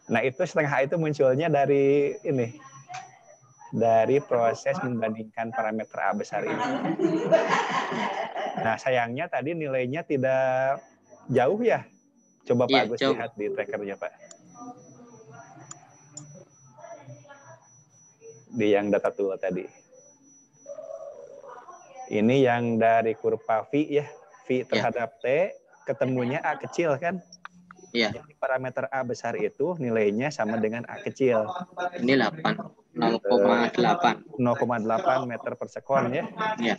[SPEAKER 1] Nah itu setengah A itu munculnya dari ini, dari proses membandingkan parameter A besar ini. Nah sayangnya tadi nilainya tidak jauh ya. Coba Pak Agus lihat di trackernya Pak. Di yang data tool tadi. Ini yang dari kurva V ya, V terhadap T. Ketemunya A kecil kan?
[SPEAKER 3] Iya.
[SPEAKER 1] Jadi parameter A besar itu nilainya sama dengan A kecil.
[SPEAKER 3] Ini 0,8 meter per sekon ya.
[SPEAKER 1] Iya.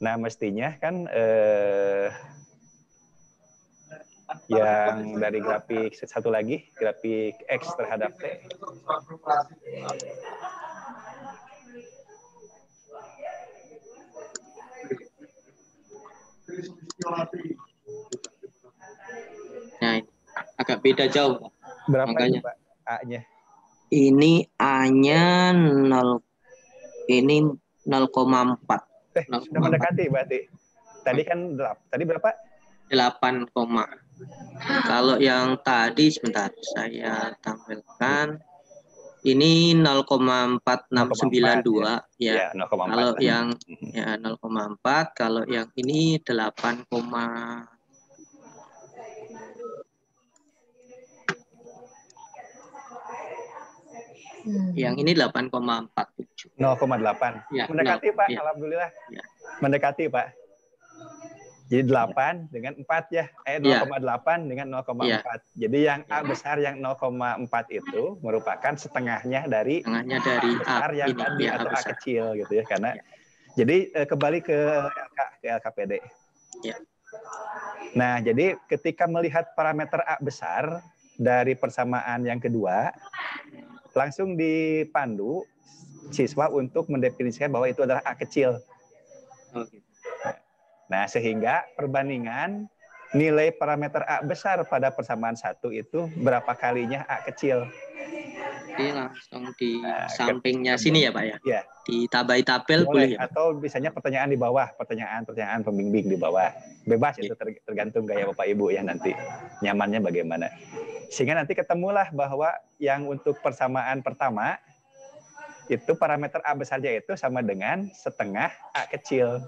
[SPEAKER 1] Nah, mestinya kan yang dari grafik satu lagi, grafik X terhadap T.
[SPEAKER 3] Nah, agak beda jauh, Pak.
[SPEAKER 1] Berapa
[SPEAKER 3] Makanya.
[SPEAKER 1] itu, Pak, A-nya?
[SPEAKER 3] Ini A-nya 0, ini 0,4.
[SPEAKER 1] Sudah mendekati berarti. Tadi kan tadi berapa?
[SPEAKER 3] 8, kalau yang tadi sebentar saya tampilkan ini 0,4692 ya. 0,4. Kalau yang ya 0,4, kalau yang ini 8, yang ini 8,47.
[SPEAKER 1] 0,8.
[SPEAKER 3] Ya,
[SPEAKER 1] Mendekati, Pak.
[SPEAKER 3] ya.
[SPEAKER 1] Alhamdulillah.
[SPEAKER 3] Ya.
[SPEAKER 1] Mendekati, Pak. Jadi 8 dengan 4 ya. 0,8 dengan 0,4. Ya. Jadi yang A besar yang 0,4 itu merupakan setengahnya dari A besar yang ini, tadi ya, atau A kecil gitu ya. Karena jadi kembali ke LKPD. Ya. Nah, jadi ketika melihat parameter A besar dari persamaan yang kedua, langsung dipandu siswa untuk mendefinisikan bahwa itu adalah A kecil. Nah, sehingga perbandingan nilai parameter A besar pada persamaan 1 itu berapa kalinya A kecil.
[SPEAKER 3] Jadi langsung di sampingnya sini ya, Pak ya?
[SPEAKER 1] Ya.
[SPEAKER 3] Ditabai tabel boleh ya?
[SPEAKER 1] Atau misalnya pertanyaan di bawah, pertanyaan pembimbing di bawah. Bebas itu tergantung gaya Bapak Ibu ya nanti. Nyamannya bagaimana. Sehingga nanti ketemulah bahwa yang untuk persamaan pertama itu parameter A besarnya itu sama dengan setengah A kecil.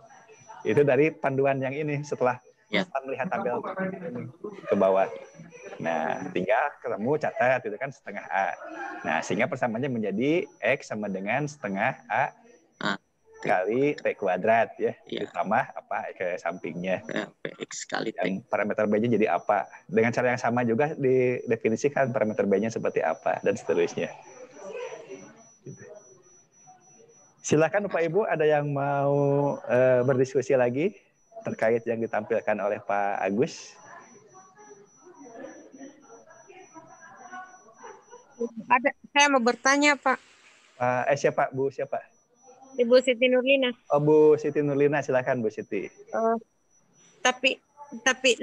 [SPEAKER 1] Itu dari panduan yang ini setelah melihat tabel ke bawah. Nah, tinggal ketemu catat itu kan setengah A. Nah, sehingga persamaannya menjadi X sama dengan setengah A kali T kuadrat ya. Ditambah apa ke sampingnya.
[SPEAKER 3] X kali T.
[SPEAKER 1] Dan parameter B-nya jadi apa. Dengan cara yang sama juga didefinisikan parameter B-nya seperti apa dan seterusnya. Silakan Bapak Ibu, ada yang mau berdiskusi lagi terkait yang ditampilkan oleh Pak Agus?
[SPEAKER 12] Ada, saya mau bertanya Pak.
[SPEAKER 1] Siapa Bu? Siapa?
[SPEAKER 12] Ibu Siti Nurlina.
[SPEAKER 1] Oh, Bu Siti Nurlina, silakan Bu Siti.
[SPEAKER 12] Tapi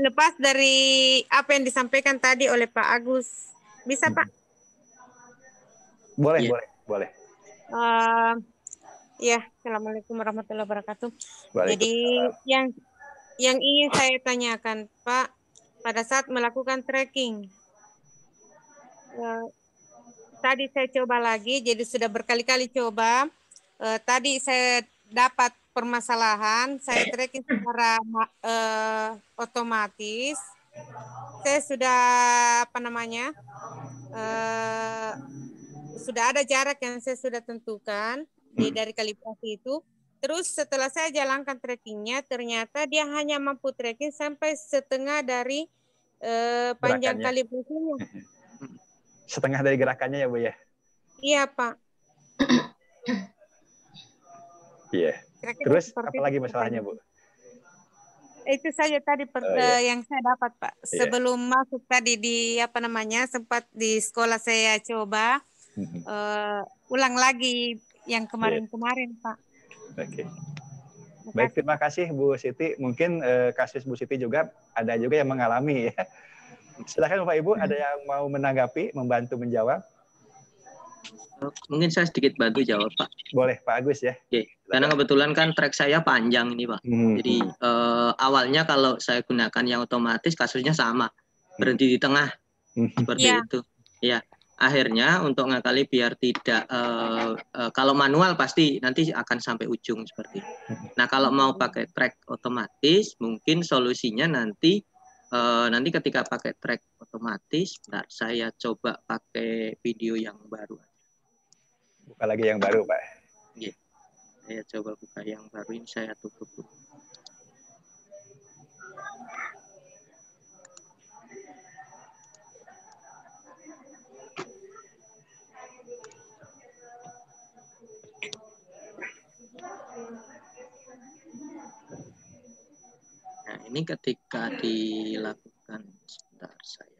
[SPEAKER 12] lepas dari apa yang disampaikan tadi oleh Pak Agus, bisa Pak?
[SPEAKER 1] Boleh, boleh.
[SPEAKER 12] Ya, Assalamualaikum warahmatullahi wabarakatuh. Jadi yang ingin saya tanyakan Pak, pada saat melakukan tracking, tadi saya coba lagi, jadi sudah berkali-kali coba. Tadi saya dapat permasalahan, saya tracking secara otomatis. Saya sudah sudah ada jarak yang saya sudah tentukan dari kalibrasi itu. Terus setelah saya jalankan trackingnya, ternyata dia hanya mampu tracking sampai setengah dari panjang kalibrasinya.
[SPEAKER 1] Setengah dari gerakannya ya Bu ya?
[SPEAKER 12] Iya Pak.
[SPEAKER 1] Iya. Terus apa lagi masalahnya Bu?
[SPEAKER 12] Itu saja tadi yang saya dapat Pak. Sebelum masuk tadi di sempat di sekolah saya coba ulang lagi yang kemarin-kemarin Pak.
[SPEAKER 1] Oke. Baik, terima kasih Bu Siti. Mungkin kasus Bu Siti juga ada juga yang mengalami ya. Silakan Bapak Ibu, ada yang mau menanggapi, membantu menjawab?
[SPEAKER 3] Mungkin saya sedikit bantu jawab Pak.
[SPEAKER 1] Boleh Pak Agus ya.
[SPEAKER 3] Oke. Karena kebetulan kan track saya panjang ini Pak. Jadi awalnya kalau saya gunakan yang otomatis kasusnya sama, berhenti di tengah seperti itu. Ya. Akhirnya untuk ngakali biar tidak kalau manual pasti nanti akan sampai ujung seperti itu. Nah kalau mau pakai track otomatis mungkin solusinya nanti ketika pakai track otomatis, saya coba pakai video yang baru.
[SPEAKER 1] Buka lagi yang baru Pak.
[SPEAKER 3] Iya. Saya coba buka yang baru, ini saya tutup dulu. ini ketika dilakukan, sebentar saya.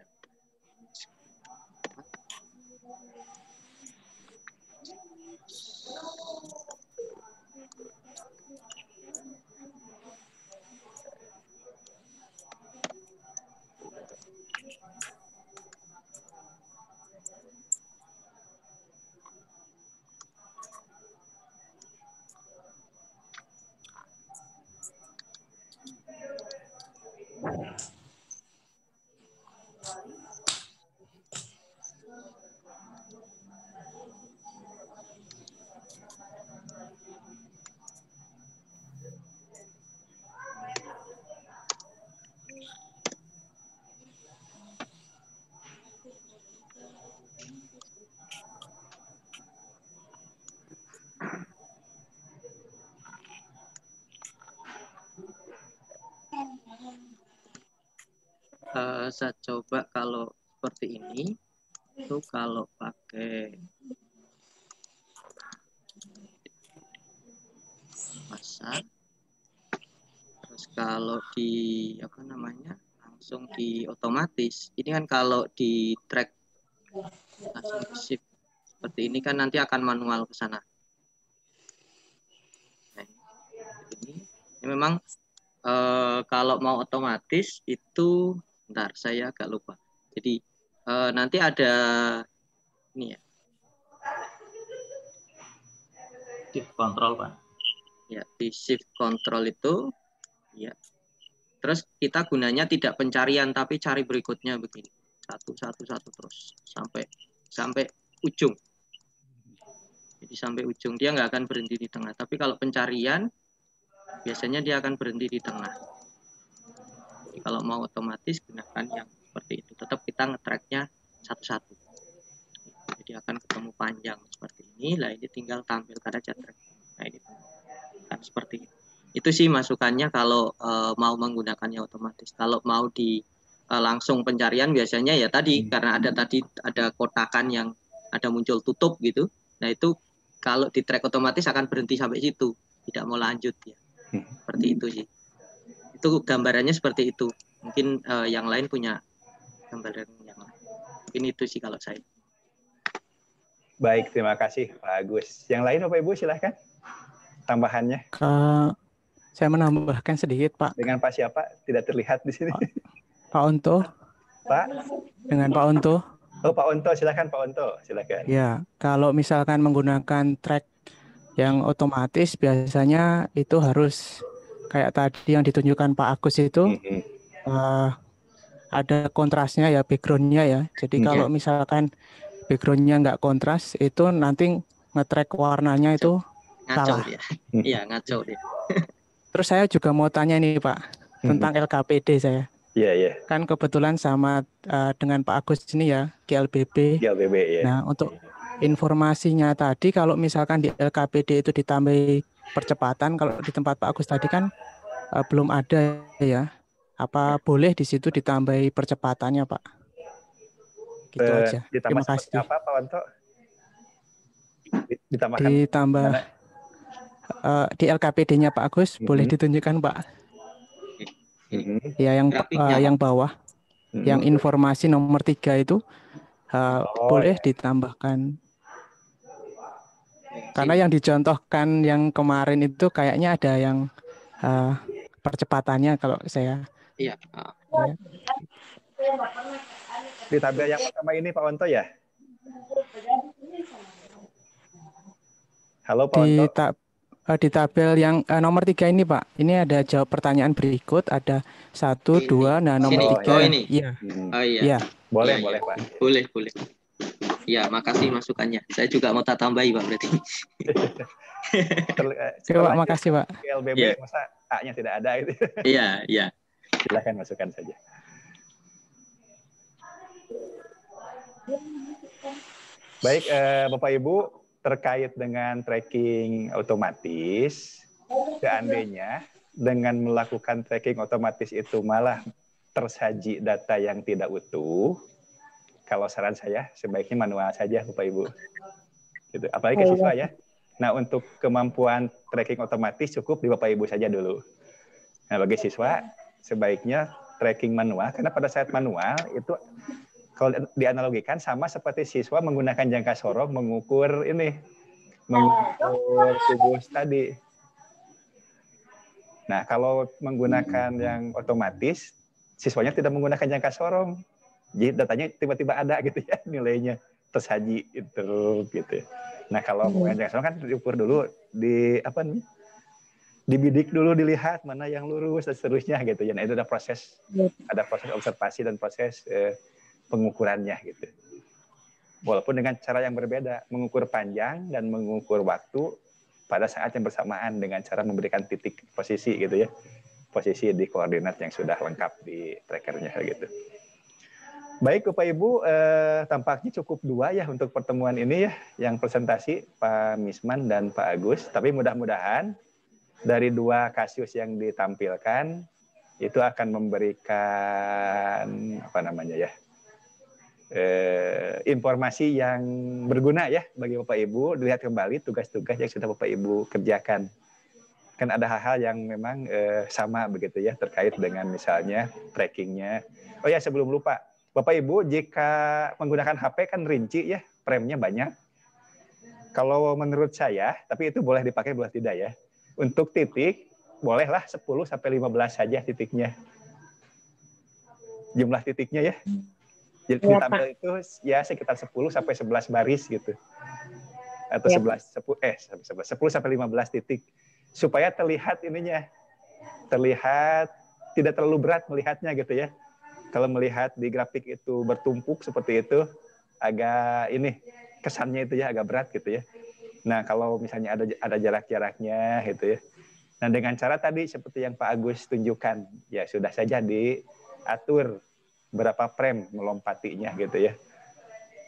[SPEAKER 3] Saya coba kalau seperti ini, itu kalau pakai masa, terus kalau di langsung di otomatis, ini kan kalau di track langsung di shift seperti ini kan nanti akan manual ke sana. Nah, ini memang kalau mau otomatis itu, bentar saya agak lupa. Jadi nanti ada ini ya.
[SPEAKER 11] Shift control, Pak.
[SPEAKER 3] Ya, di shift control itu ya. Terus kita gunanya tidak pencarian tapi cari berikutnya begini. Satu terus sampai ujung. Jadi sampai ujung dia nggak akan berhenti di tengah. Tapi kalau pencarian biasanya dia akan berhenti di tengah. Jadi kalau mau otomatis gunakan yang seperti itu. Tetap kita nge-track-nya satu-satu. Jadi akan ketemu panjang seperti ini. Lah ini tinggal tampilkan aja track. Nah ini kan seperti itu. Itu sih masukannya kalau mau menggunakannya otomatis. Kalau mau di langsung pencarian biasanya ya tadi karena ada kotakan yang ada muncul tutup gitu. Nah itu kalau di track otomatis akan berhenti sampai situ, tidak mau lanjut ya. Seperti itu sih. Itu gambarannya seperti itu. Mungkin yang lain punya gambaran yang lain. Mungkin itu sih kalau saya.
[SPEAKER 1] Baik, terima kasih Pak Agus. Yang lain Bapak Ibu silahkan tambahannya.
[SPEAKER 14] Saya menambahkan sedikit Pak.
[SPEAKER 1] Dengan Pak siapa? Tidak terlihat di sini.
[SPEAKER 14] Pak Onto.
[SPEAKER 1] Pak?
[SPEAKER 14] Dengan Pak Onto.
[SPEAKER 1] Oh Pak Onto, silakan Pak Onto, silakan.
[SPEAKER 14] Ya, kalau misalkan menggunakan track yang otomatis biasanya itu harus kayak tadi yang ditunjukkan Pak Agus itu ada kontrasnya ya, backgroundnya ya. Jadi kalau misalkan backgroundnya nggak kontras itu nanti nge-track warnanya itu
[SPEAKER 3] ngaco
[SPEAKER 14] salah.
[SPEAKER 3] Dia. Iya ngaco dia.
[SPEAKER 14] Terus saya juga mau tanya nih Pak tentang LKPD saya.
[SPEAKER 1] Iya, iya.
[SPEAKER 14] Kan kebetulan sama dengan Pak Agus ini ya, GLBB.
[SPEAKER 1] GLBB ya.
[SPEAKER 14] Nah, untuk informasinya tadi kalau misalkan di LKPD itu ditambahi percepatan, kalau di tempat Pak Agus tadi kan belum ada ya. Apa boleh di situ ditambahi percepatannya, Pak? Gitu aja. Terima kasih.
[SPEAKER 1] Apa Pak Wanto?
[SPEAKER 14] Ditambah di LKPD-nya Pak Agus boleh ditunjukkan, Pak? Ya yang bawah, yang informasi nomor 3 itu boleh ditambahkan. Karena yang dicontohkan yang kemarin itu kayaknya ada yang percepatannya kalau saya.
[SPEAKER 3] Iya.
[SPEAKER 14] Ya.
[SPEAKER 1] Di tabel yang pertama ini Pak Wanto ya? Halo Pak Wanto.
[SPEAKER 14] Di tabel yang nomor 3 ini Pak, ini ada jawab pertanyaan berikut, ada 1, 2, nah nomor 3.
[SPEAKER 3] Oh ini?
[SPEAKER 14] Iya.
[SPEAKER 3] Oh iya.
[SPEAKER 14] Iya.
[SPEAKER 1] Boleh,
[SPEAKER 3] iya,
[SPEAKER 1] boleh
[SPEAKER 3] iya.
[SPEAKER 1] Pak.
[SPEAKER 3] Boleh. Ya, makasih masukannya. Saya juga mau tak tambahi Pak berarti.
[SPEAKER 14] Pak, makasih Pak.
[SPEAKER 1] LBB masa A-nya tidak ada itu.
[SPEAKER 3] Iya.
[SPEAKER 1] Silakan masukkan saja. Baik, Bapak Ibu, terkait dengan tracking otomatis, seandainya dengan melakukan tracking otomatis itu malah tersaji data yang tidak utuh, kalau saran saya sebaiknya manual saja Bapak Ibu. Gitu. Apalagi ke siswa ya. Nah untuk kemampuan tracking otomatis cukup di Bapak Ibu saja dulu. Nah bagi siswa sebaiknya tracking manual, karena pada saat manual itu kalau dianalogikan sama seperti siswa menggunakan jangka sorong mengukur tubuh tadi. Nah, kalau menggunakan yang otomatis, siswanya tidak menggunakan jangka sorong. Jadi datanya tiba-tiba ada gitu ya, nilainya tersaji itu gitu. Nah, kalau menggunakan jangka sorong kan diukur dulu dibidik dulu, dilihat mana yang lurus dan seterusnya gitu ya. Nah, itu ada proses observasi dan proses pengukurannya gitu. Walaupun dengan cara yang berbeda, mengukur panjang dan mengukur waktu pada saat yang bersamaan dengan cara memberikan titik posisi gitu ya. Posisi di koordinat yang sudah lengkap di trackernya gitu. Baik Bapak Ibu, tampaknya cukup 2 ya untuk pertemuan ini ya, yang presentasi Pak Misman dan Pak Agus. Tapi mudah-mudahan dari 2 kasus yang ditampilkan itu akan memberikan informasi yang berguna ya bagi Bapak Ibu. Dilihat kembali tugas-tugas yang sudah Bapak Ibu kerjakan. Kan ada hal-hal yang memang sama begitu ya terkait dengan misalnya trackingnya. Oh ya, sebelum lupa, Bapak Ibu jika menggunakan HP kan rinci ya, premnya banyak. Kalau menurut saya, tapi itu boleh dipakai boleh tidak ya. Untuk titik bolehlah 10 sampai 15 saja titiknya. Jumlah titiknya ya. Jadi ditampil itu ya sekitar 10 sampai 11 baris gitu. Atau 10 sampai 15 titik. Supaya terlihat ininya. Terlihat tidak terlalu berat melihatnya gitu ya. Kalau melihat di grafik itu bertumpuk seperti itu, agak kesannya itu ya agak berat gitu ya. Nah, kalau misalnya ada jarak-jaraknya gitu ya. Nah, dengan cara tadi seperti yang Pak Agus tunjukkan, ya sudah saja diatur berapa frame melompatinya gitu ya.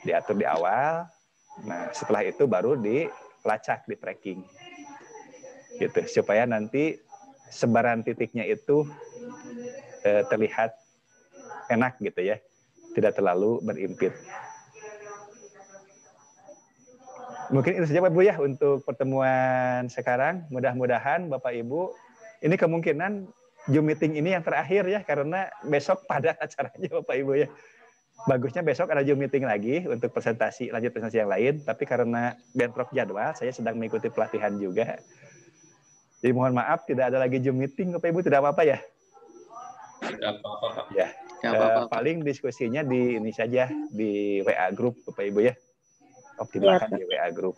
[SPEAKER 1] Diatur di awal. Nah, setelah itu baru dilacak, di tracking. Gitu, supaya nanti sebaran titiknya itu terlihat enak gitu ya. Tidak terlalu berimpit. Mungkin itu saja Bapak Ibu ya untuk pertemuan sekarang. Mudah-mudahan Bapak Ibu, ini kemungkinan Zoom meeting ini yang terakhir ya, karena besok padat acaranya Bapak Ibu ya. Bagusnya besok ada Zoom meeting lagi untuk lanjut presentasi yang lain, tapi karena bentrok jadwal, saya sedang mengikuti pelatihan juga. Jadi mohon maaf tidak ada lagi Zoom meeting Bapak Ibu, tidak apa-apa ya?
[SPEAKER 2] Tidak apa-apa Pak.
[SPEAKER 1] Ya. Paling diskusinya di ini saja, di WA group Bapak Ibu ya. Optimalkan di WA group.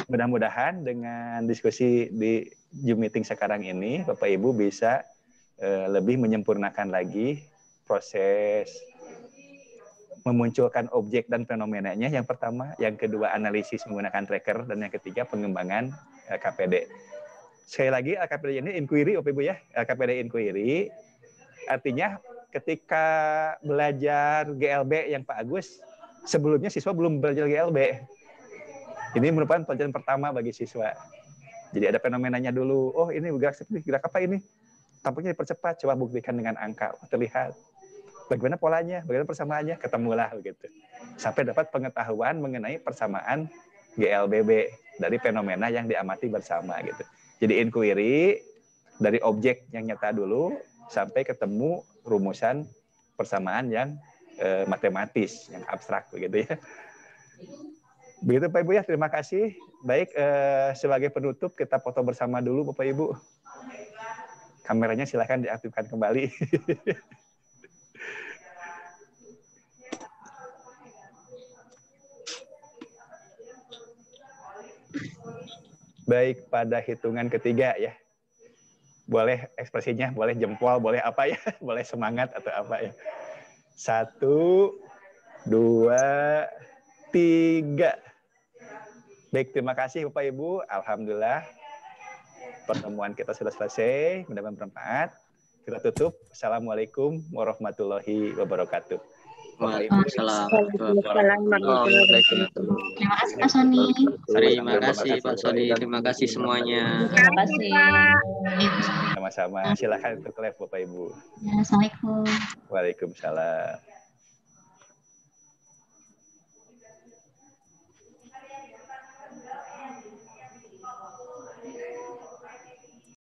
[SPEAKER 1] Mudah-mudahan dengan diskusi di Zoom meeting sekarang ini, Bapak Ibu bisa lebih menyempurnakan lagi proses memunculkan objek dan fenomenanya yang pertama, yang kedua analisis menggunakan tracker, dan yang ketiga pengembangan LKPD. Sekali lagi LKPD ini inquiry Bapak Ibu ya, LKPD inquiry artinya ketika belajar GLB yang Pak Agus, sebelumnya siswa belum belajar GLB. Ini merupakan pelajaran pertama bagi siswa. Jadi ada fenomenanya dulu. Oh, ini gerak apa ini? Tampaknya dipercepat. Coba buktikan dengan angka. Terlihat. Bagaimana polanya? Bagaimana persamaannya? Ketemulah begitu. Sampai dapat pengetahuan mengenai persamaan GLBB dari fenomena yang diamati bersama gitu. Jadi inquiry dari objek yang nyata dulu sampai ketemu rumusan persamaan yang matematis, yang abstrak begitu ya. Begitu Pak Ibu ya, terima kasih. Baik, sebagai penutup kita foto bersama dulu Bapak Ibu. Kameranya silakan diaktifkan kembali. Baik, pada hitungan ketiga ya. Boleh ekspresinya, boleh jempol, boleh apa ya, boleh semangat atau apa ya. 1, 2, 3. Baik, terima kasih Bapak Ibu. Alhamdulillah pertemuan kita sudah selesai. Mudah-mudahan bermanfaat. Kita tutup. Assalamualaikum warahmatullahi wabarakatuh.
[SPEAKER 3] Waalaikumsalam.
[SPEAKER 5] Terima kasih Pak Sony.
[SPEAKER 3] Terima kasih Pak Sony. Terima kasih semuanya.
[SPEAKER 5] Terima kasih.
[SPEAKER 1] Sama-sama. Silakan untuk live Bapak Ibu.
[SPEAKER 5] Assalamualaikum.
[SPEAKER 1] Waalaikumsalam.